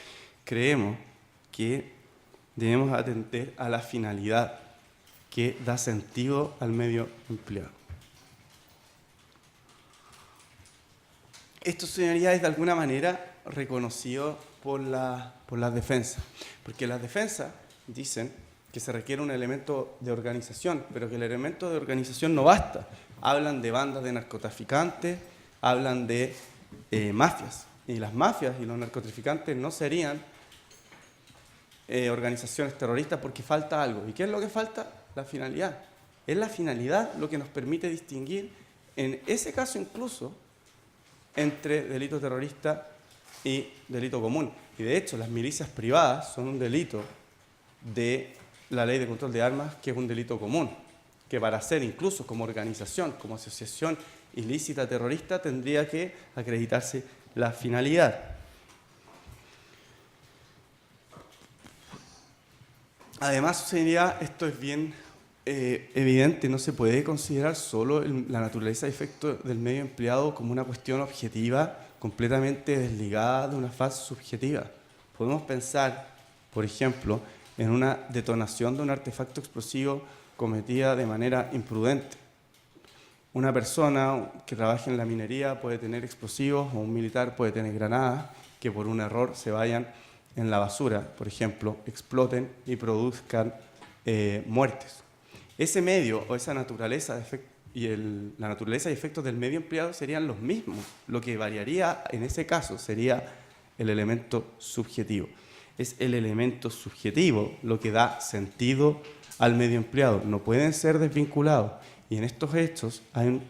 C: creemos que debemos atender a la finalidad que da sentido al medio empleado. Esto, señorías, es de alguna manera reconocido por las defensas, porque las defensas dicen que se requiere un elemento de organización, pero que el elemento de organización no basta. Hablan de bandas de narcotraficantes, hablan de mafias, y las mafias y los narcotraficantes no serían organizaciones terroristas porque falta algo. ¿Y qué es lo que falta? La finalidad. Es la finalidad lo que nos permite distinguir, en ese caso incluso, entre delito terrorista y delito común. Y de hecho, las milicias privadas son un delito de la Ley de Control de Armas, que es un delito común, que para ser incluso como organización, como asociación ilícita terrorista, tendría que acreditarse la finalidad. Además, señoría, esto es bien evidente, no se puede considerar solo la naturaleza de efecto del medio empleado como una cuestión objetiva completamente desligada de una fase subjetiva. Podemos pensar, por ejemplo, en una detonación de un artefacto explosivo cometida de manera imprudente. Una persona que trabaja en la minería puede tener explosivos, o un militar puede tener granadas que por un error se vayan en la basura, por ejemplo, exploten y produzcan muertes. Ese medio o esa naturaleza de efecto la naturaleza y efectos del medio empleado serían los mismos. Lo que variaría en ese caso sería el elemento subjetivo. Es el elemento subjetivo lo que da sentido al medio empleado. No pueden ser desvinculados. Y en estos hechos hay un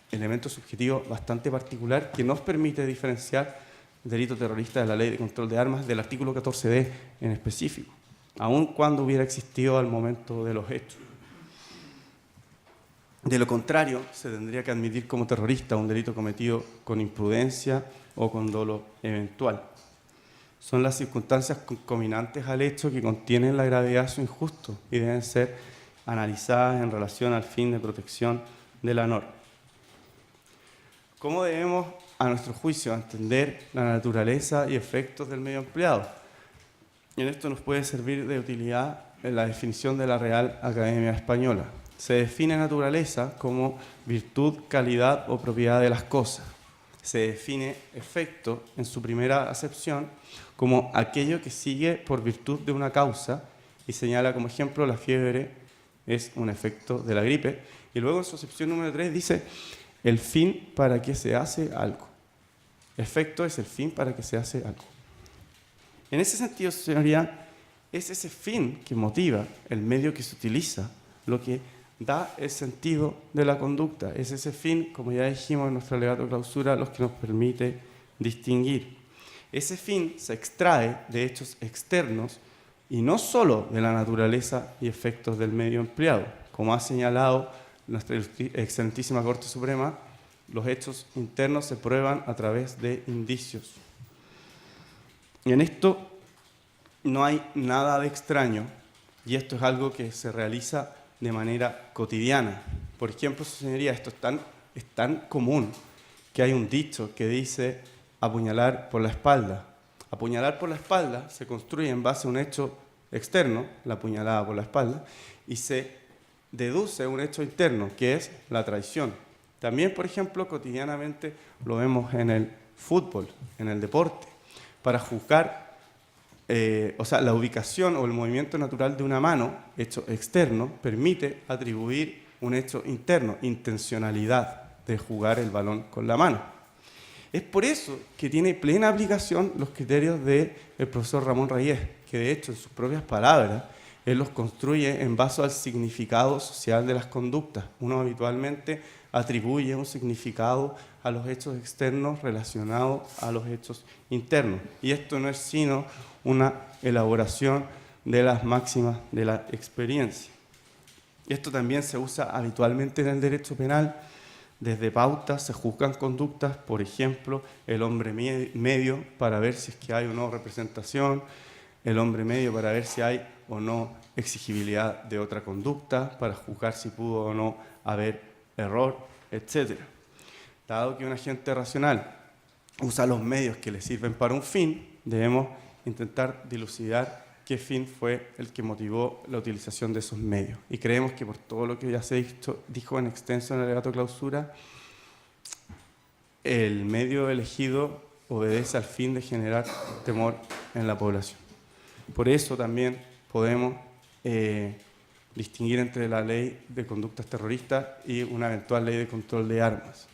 C: elemento subjetivo bastante particular que nos permite diferenciar el delito terrorista de la Ley de Control de Armas del artículo 14D en específico, aun cuando hubiera existido al momento de los hechos. De lo contrario, se tendría que admitir como terrorista un delito cometido con imprudencia o con dolo eventual. Son las circunstancias concomitantes al hecho que contienen la gravedad de su injusto y deben ser analizadas en relación al fin de protección de la norma. ¿Cómo debemos, a nuestro juicio, entender la naturaleza y efectos del medio empleado? Y en esto nos puede servir de utilidad en la definición de la Real Academia Española. Se define naturaleza como virtud, calidad o propiedad de las cosas. Se define efecto, en su primera acepción, como aquello que sigue por virtud de una causa y señala como ejemplo la fiebre es un efecto de la gripe. Y luego en su acepción número 3 dice el fin para que se hace algo. Efecto es el fin para que se hace algo. En ese sentido, señoría, es ese fin que motiva el medio que se utiliza, lo que da el sentido de la conducta. Es ese fin, como ya dijimos en nuestro alegato de clausura, lo que nos permite distinguir. Ese fin se extrae de hechos externos y no solo de la naturaleza y efectos del medio empleado. Como ha señalado nuestra excelentísima Corte Suprema, los hechos internos se prueban a través de indicios. Y en esto no hay nada de extraño, y esto es algo que se realiza de manera cotidiana. Por ejemplo, su señoría, esto es tan común que hay un dicho que dice apuñalar por la espalda. Apuñalar por la espalda se construye en base a un hecho externo, la apuñalada por la espalda, y se deduce un hecho interno, que es la traición. También, por ejemplo, cotidianamente lo vemos en el fútbol, en el deporte. Para juzgar, la ubicación o el movimiento natural de una mano, hecho externo, permite atribuir un hecho interno, intencionalidad de jugar el balón con la mano. Es por eso que tiene plena aplicación los criterios del profesor Ramón Reyes, que de hecho en sus propias palabras, él los construye en base al significado social de las conductas. Uno habitualmente atribuye un significado a los hechos externos relacionados a los hechos internos. Y esto no es sino una elaboración de las máximas de la experiencia. Y esto también se usa habitualmente en el derecho penal. Desde pautas se juzgan conductas, por ejemplo, el hombre medio para ver si es que hay o no representación, el hombre medio para ver si hay o no exigibilidad de otra conducta, para juzgar si pudo o no haber error, etc. Dado que un agente racional usa los medios que le sirven para un fin, debemos intentar dilucidar qué fin fue el que motivó la utilización de esos medios. Y creemos que por todo lo que ya se dijo en extenso en el alegato de clausura, el medio elegido obedece al fin de generar temor en la población. Por eso también podemos distinguir entre la ley de conductas terroristas y una eventual ley de control de armas.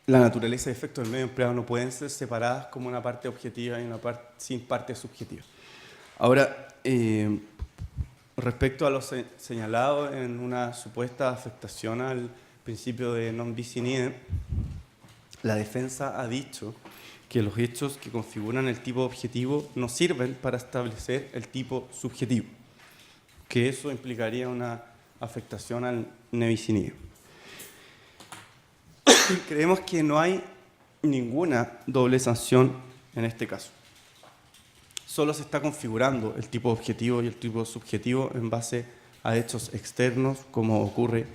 C: La naturaleza y efectos del medio empleado no pueden ser separadas como una parte objetiva y una parte sin parte subjetiva. Ahora, respecto a lo señalado en una supuesta afectación al principio de non bis in idem, la defensa ha dicho que los hechos que configuran el tipo objetivo no sirven para establecer el tipo subjetivo, que eso implicaría una afectación al ne bis in idem. Creemos que no hay ninguna doble sanción en este caso. Solo se está configurando el tipo objetivo y el tipo subjetivo en base a hechos externos, como ocurre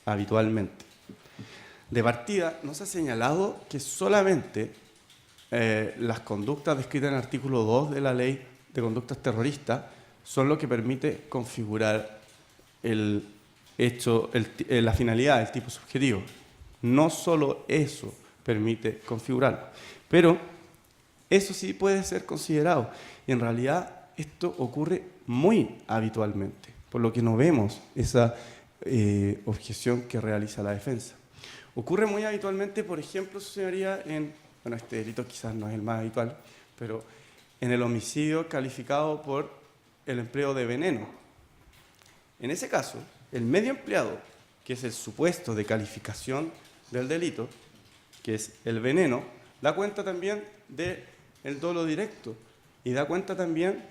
C: habitualmente. De partida, no se ha señalado que solamente las conductas descritas en el artículo 2 de la Ley de Conductas Terroristas son lo que permite configurar el hecho, la finalidad del tipo subjetivo. No solo eso permite configurarlo, pero eso sí puede ser considerado. Y en realidad esto ocurre muy habitualmente, por lo que no vemos esa objeción que realiza la defensa. Ocurre muy habitualmente, por ejemplo, su señoría, este delito quizás no es el más habitual, pero en el homicidio calificado por el empleo de veneno. En ese caso, el medio empleado, que es el supuesto de calificación del delito, que es el veneno, da cuenta también del dolo directo y da cuenta también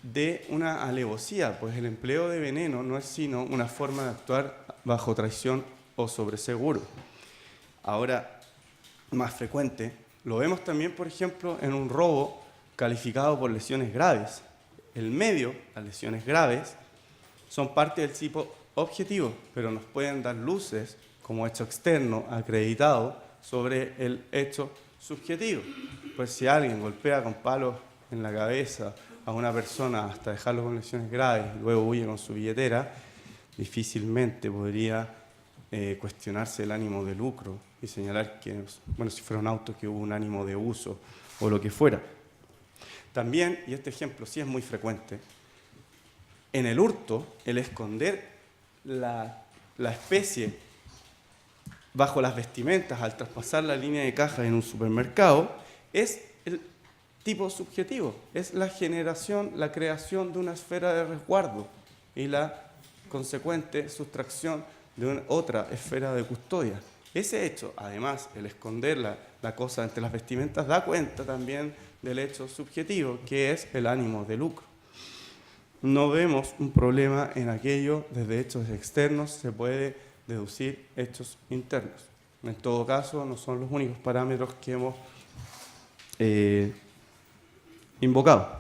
C: de una alevosía, pues el empleo de veneno no es sino una forma de actuar bajo traición o sobreseguro. Ahora, más frecuente, lo vemos también, por ejemplo, en un robo calificado por lesiones graves. El medio, las lesiones graves, son parte del tipo objetivo, pero nos pueden dar luces como hecho externo acreditado sobre el hecho subjetivo. Pues si alguien golpea con palos en la cabeza a una persona hasta dejarlo con lesiones graves y luego huye con su billetera, difícilmente podría cuestionarse el ánimo de lucro y señalar que, bueno, si fuera un auto, que hubo un ánimo de uso o lo que fuera. También, y este ejemplo sí es muy frecuente, en el hurto, el esconder la especie bajo las vestimentas al traspasar la línea de caja en un supermercado es el tipo subjetivo, es la generación, la creación de una esfera de resguardo y la consecuente sustracción de otra esfera de custodia. Ese hecho, además, el esconder la cosa entre las vestimentas, da cuenta también del hecho subjetivo, que es el ánimo de lucro. No vemos un problema en aquello, desde hechos externos se puede deducir hechos internos. En todo caso, no son los únicos parámetros que hemos invocado.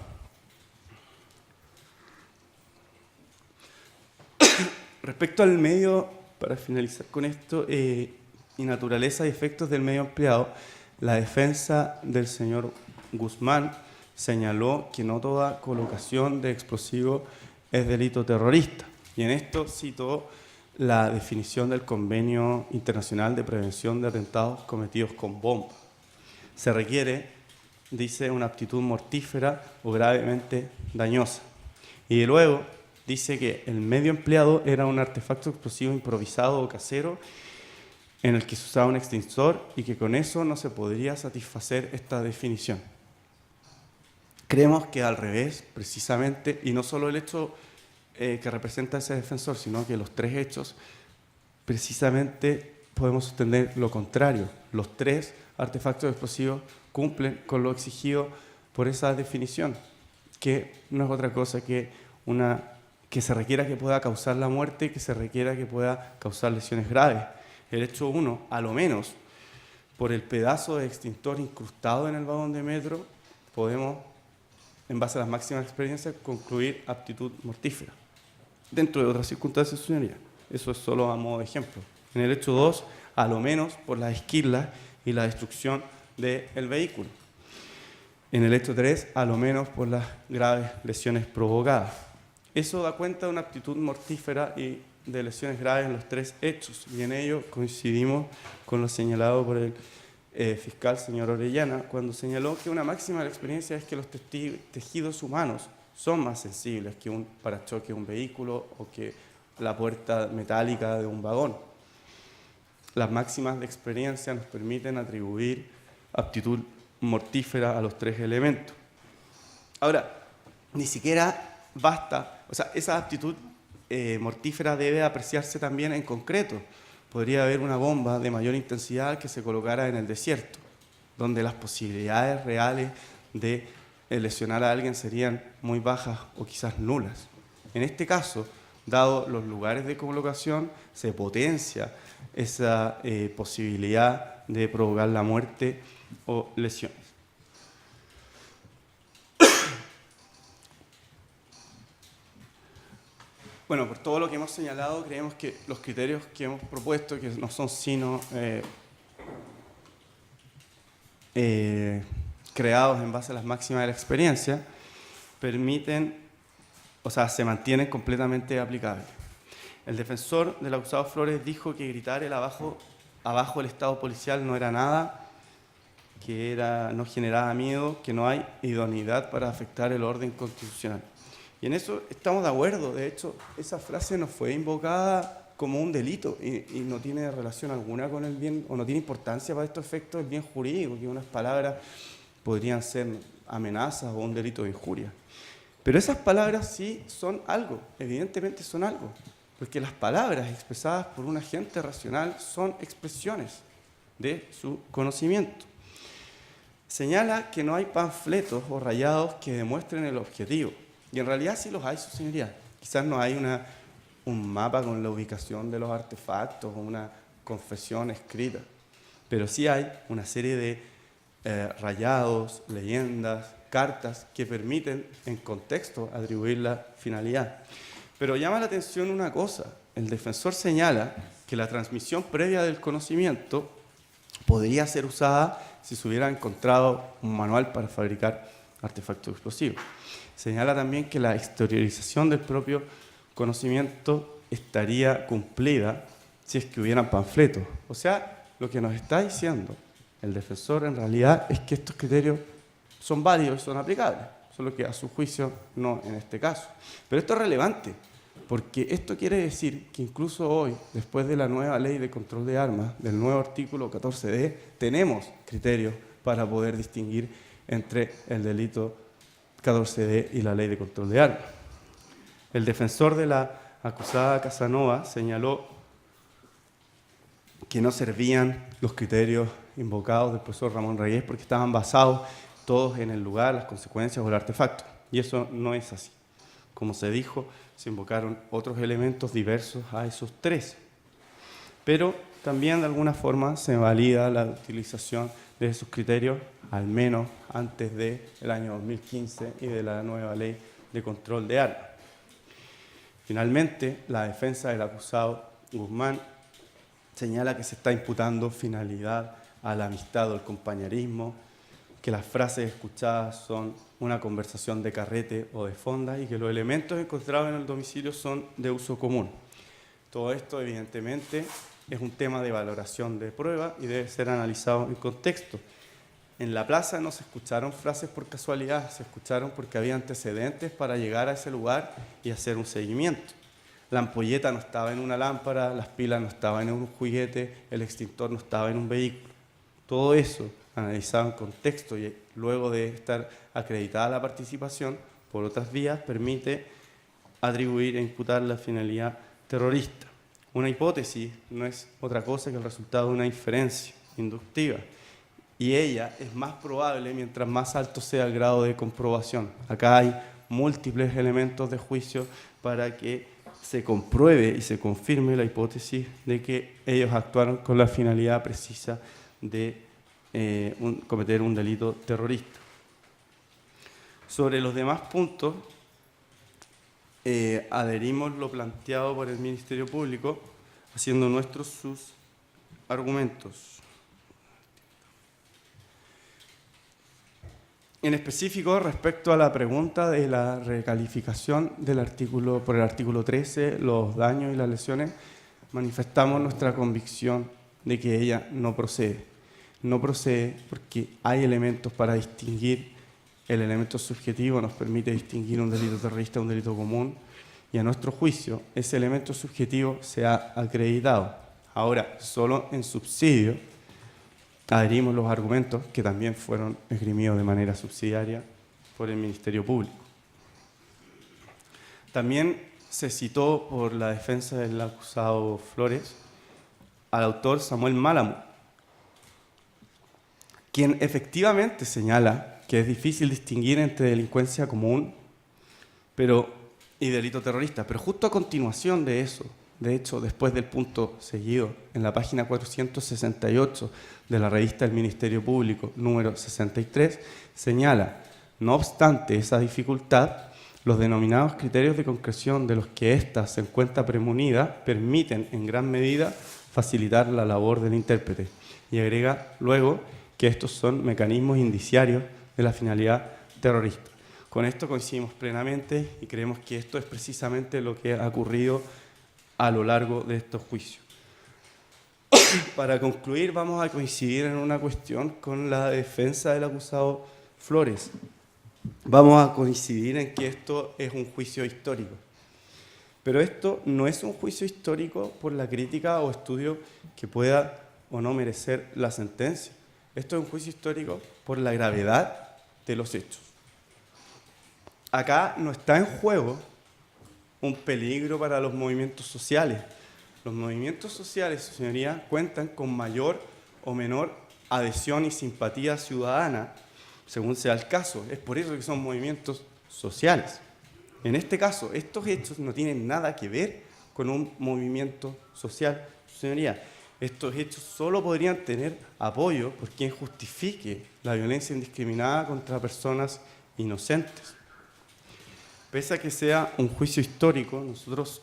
C: Respecto al medio, para finalizar con esto, y naturaleza y efectos del medio empleado, la defensa del señor Guzmán señaló que no toda colocación de explosivos es delito terrorista. Y en esto citó la definición del Convenio Internacional de Prevención de Atentados Cometidos con Bomba. Se requiere, dice, una aptitud mortífera o gravemente dañosa. Y luego dice que el medio empleado era un artefacto explosivo improvisado o casero en el que se usaba un extintor y que con eso no se podría satisfacer esta definición. Creemos que al revés, precisamente, y no solo el hecho que representa ese defensor, sino que los tres hechos, precisamente podemos sostener lo contrario. Los tres artefactos explosivos cumplen con lo exigido por esa definición, que no es otra cosa que se requiera que pueda causar la muerte y que se requiera que pueda causar lesiones graves. El hecho 1, a lo menos, por el pedazo de extintor incrustado en el vagón de metro, podemos, en base a las máximas experiencias, concluir aptitud mortífera. Dentro de otras circunstancias, señoría. Eso es solo a modo de ejemplo. En el hecho 2, a lo menos por las esquirlas y la destrucción del vehículo. En el hecho 3, a lo menos por las graves lesiones provocadas. Eso da cuenta de una aptitud mortífera y de lesiones graves en los tres hechos, y en ello coincidimos con lo señalado por el fiscal señor Orellana, cuando señaló que una máxima de la experiencia es que los tejidos humanos son más sensibles que un parachoque de un vehículo o que la puerta metálica de un vagón. Las máximas de experiencia nos permiten atribuir aptitud mortífera a los tres elementos. Ahora, ni siquiera basta, o sea, esa aptitud mortífera debe apreciarse también en concreto. Podría haber una bomba de mayor intensidad que se colocara en el desierto, donde las posibilidades reales de lesionar a alguien serían muy bajas o quizás nulas. En este caso, dado los lugares de colocación, se potencia esa posibilidad de provocar la muerte o lesiones. Bueno, por todo lo que hemos señalado, creemos que los criterios que hemos propuesto, que no son sino creados en base a las máximas de la experiencia, permiten, o sea, se mantienen completamente aplicables. El defensor del acusado Flores dijo que gritar el abajo el Estado policial no era nada, que no generaba miedo, que no hay idoneidad para afectar el orden constitucional. Y en eso estamos de acuerdo. De hecho, esa frase nos fue invocada como un delito y no tiene relación alguna con el bien, o no tiene importancia para estos efectos del bien jurídico, que unas palabras podrían ser amenazas o un delito de injuria. Pero esas palabras sí son algo, evidentemente son algo, porque las palabras expresadas por un agente racional son expresiones de su conocimiento. Señala que no hay panfletos o rayados que demuestren el objetivo. Y en realidad sí los hay, su señoría. Quizás no hay un mapa con la ubicación de los artefactos o una confesión escrita, pero sí hay una serie de rayados, leyendas, cartas que permiten en contexto atribuir la finalidad. Pero llama la atención una cosa: el defensor señala que la transmisión previa del conocimiento podría ser usada si se hubiera encontrado un manual para fabricar artefactos explosivos. Señala también que la exteriorización del propio conocimiento estaría cumplida si es que hubieran panfletos. O sea, lo que nos está diciendo el defensor en realidad es que estos criterios son válidos y son aplicables, solo que a su juicio no en este caso. Pero esto es relevante, porque esto quiere decir que incluso hoy, después de la nueva ley de control de armas, del nuevo artículo 14D, tenemos criterios para poder distinguir entre el delito 14D y la ley de control de armas. El defensor de la acusada Casanova señaló que no servían los criterios invocados del profesor Ramón Reyes porque estaban basados todos en el lugar, las consecuencias o el artefacto. Y eso no es así. Como se dijo, se invocaron otros elementos diversos a esos tres. Pero también de alguna forma se valida la utilización de esos criterios, al menos antes del año 2015 y de la nueva ley de control de armas. Finalmente, la defensa del acusado Guzmán señala que se está imputando finalidad a la amistad o el compañerismo, que las frases escuchadas son una conversación de carrete o de fonda y que los elementos encontrados en el domicilio son de uso común. Todo esto, evidentemente, es un tema de valoración de prueba y debe ser analizado en contexto. En la plaza no se escucharon frases por casualidad, se escucharon porque había antecedentes para llegar a ese lugar y hacer un seguimiento. La ampolleta no estaba en una lámpara, las pilas no estaban en un juguete, el extintor no estaba en un vehículo. Todo eso, analizado en contexto y luego de estar acreditada la participación por otras vías, permite atribuir e imputar la finalidad terrorista. Una hipótesis no es otra cosa que el resultado de una inferencia inductiva, y ella es más probable mientras más alto sea el grado de comprobación. Acá hay múltiples elementos de juicio para que se compruebe y se confirme la hipótesis de que ellos actuaron con la finalidad precisa de cometer un delito terrorista. Sobre los demás puntos, adherimos lo planteado por el Ministerio Público, haciendo nuestros sus argumentos. En específico, respecto a la pregunta de la recalificación del artículo, por el artículo 13, los daños y las lesiones, manifestamos nuestra convicción de que ella no procede. No procede porque hay elementos para distinguir. El elemento subjetivo nos permite distinguir un delito terrorista de un delito común, y a nuestro juicio ese elemento subjetivo se ha acreditado. Ahora, solo en subsidio adherimos los argumentos que también fueron esgrimidos de manera subsidiaria por el Ministerio Público. También se citó por la defensa del acusado Flores al autor Samuel Málamo, quien efectivamente señala que es difícil distinguir entre delincuencia común y delito terrorista, pero justo a continuación de eso, de hecho, después del punto seguido, en la página 468 de la revista del Ministerio Público, número 63, señala, no obstante esa dificultad, los denominados criterios de concreción de los que ésta se encuentra premunida permiten en gran medida facilitar la labor del intérprete. Y agrega luego que estos son mecanismos indiciarios de la finalidad terrorista. Con esto coincidimos plenamente y creemos que esto es precisamente lo que ha ocurrido a lo largo de estos juicios. Para concluir, vamos a coincidir en una cuestión con la defensa del acusado Flores. Vamos a coincidir en que esto es un juicio histórico. Pero esto no es un juicio histórico por la crítica o estudio que pueda o no merecer la sentencia. Esto es un juicio histórico por la gravedad de los hechos. Acá no está en juego un peligro para los movimientos sociales. Los movimientos sociales, su señoría, cuentan con mayor o menor adhesión y simpatía ciudadana, según sea el caso. Es por eso que son movimientos sociales. En este caso, estos hechos no tienen nada que ver con un movimiento social, señoría. Estos hechos solo podrían tener apoyo por quien justifique la violencia indiscriminada contra personas inocentes. Pese a que sea un juicio histórico, nosotros,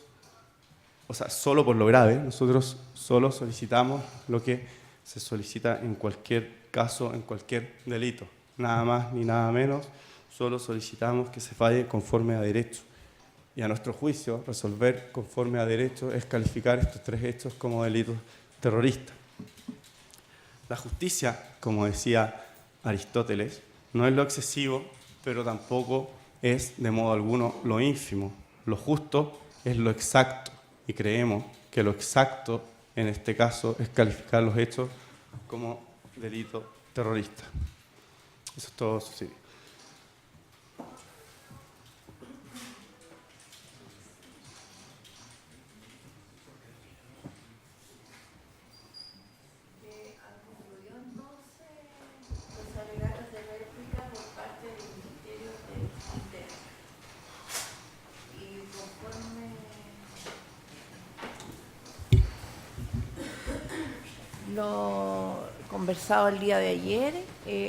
C: o sea, solo por lo grave, nosotros solo solicitamos lo que se solicita en cualquier caso, en cualquier delito. Nada más ni nada menos, solo solicitamos que se falle conforme a derecho. Y a nuestro juicio, resolver conforme a derecho es calificar estos 3 hechos como delitos terroristas. La justicia, como decía Aristóteles, no es lo excesivo, pero tampoco es de modo alguno lo ínfimo. Lo justo es lo exacto, y creemos que lo exacto en este caso es calificar los hechos como delito terrorista. Eso es todo, Cecilia.
A: Lo conversado el día de ayer,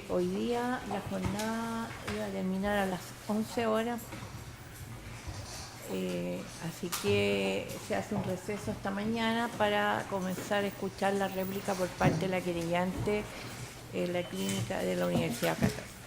A: hoy día la jornada iba a terminar a las 11 horas, así que se hace un receso esta mañana para comenzar a escuchar la réplica por parte de la querellante en la clínica de la Universidad Católica.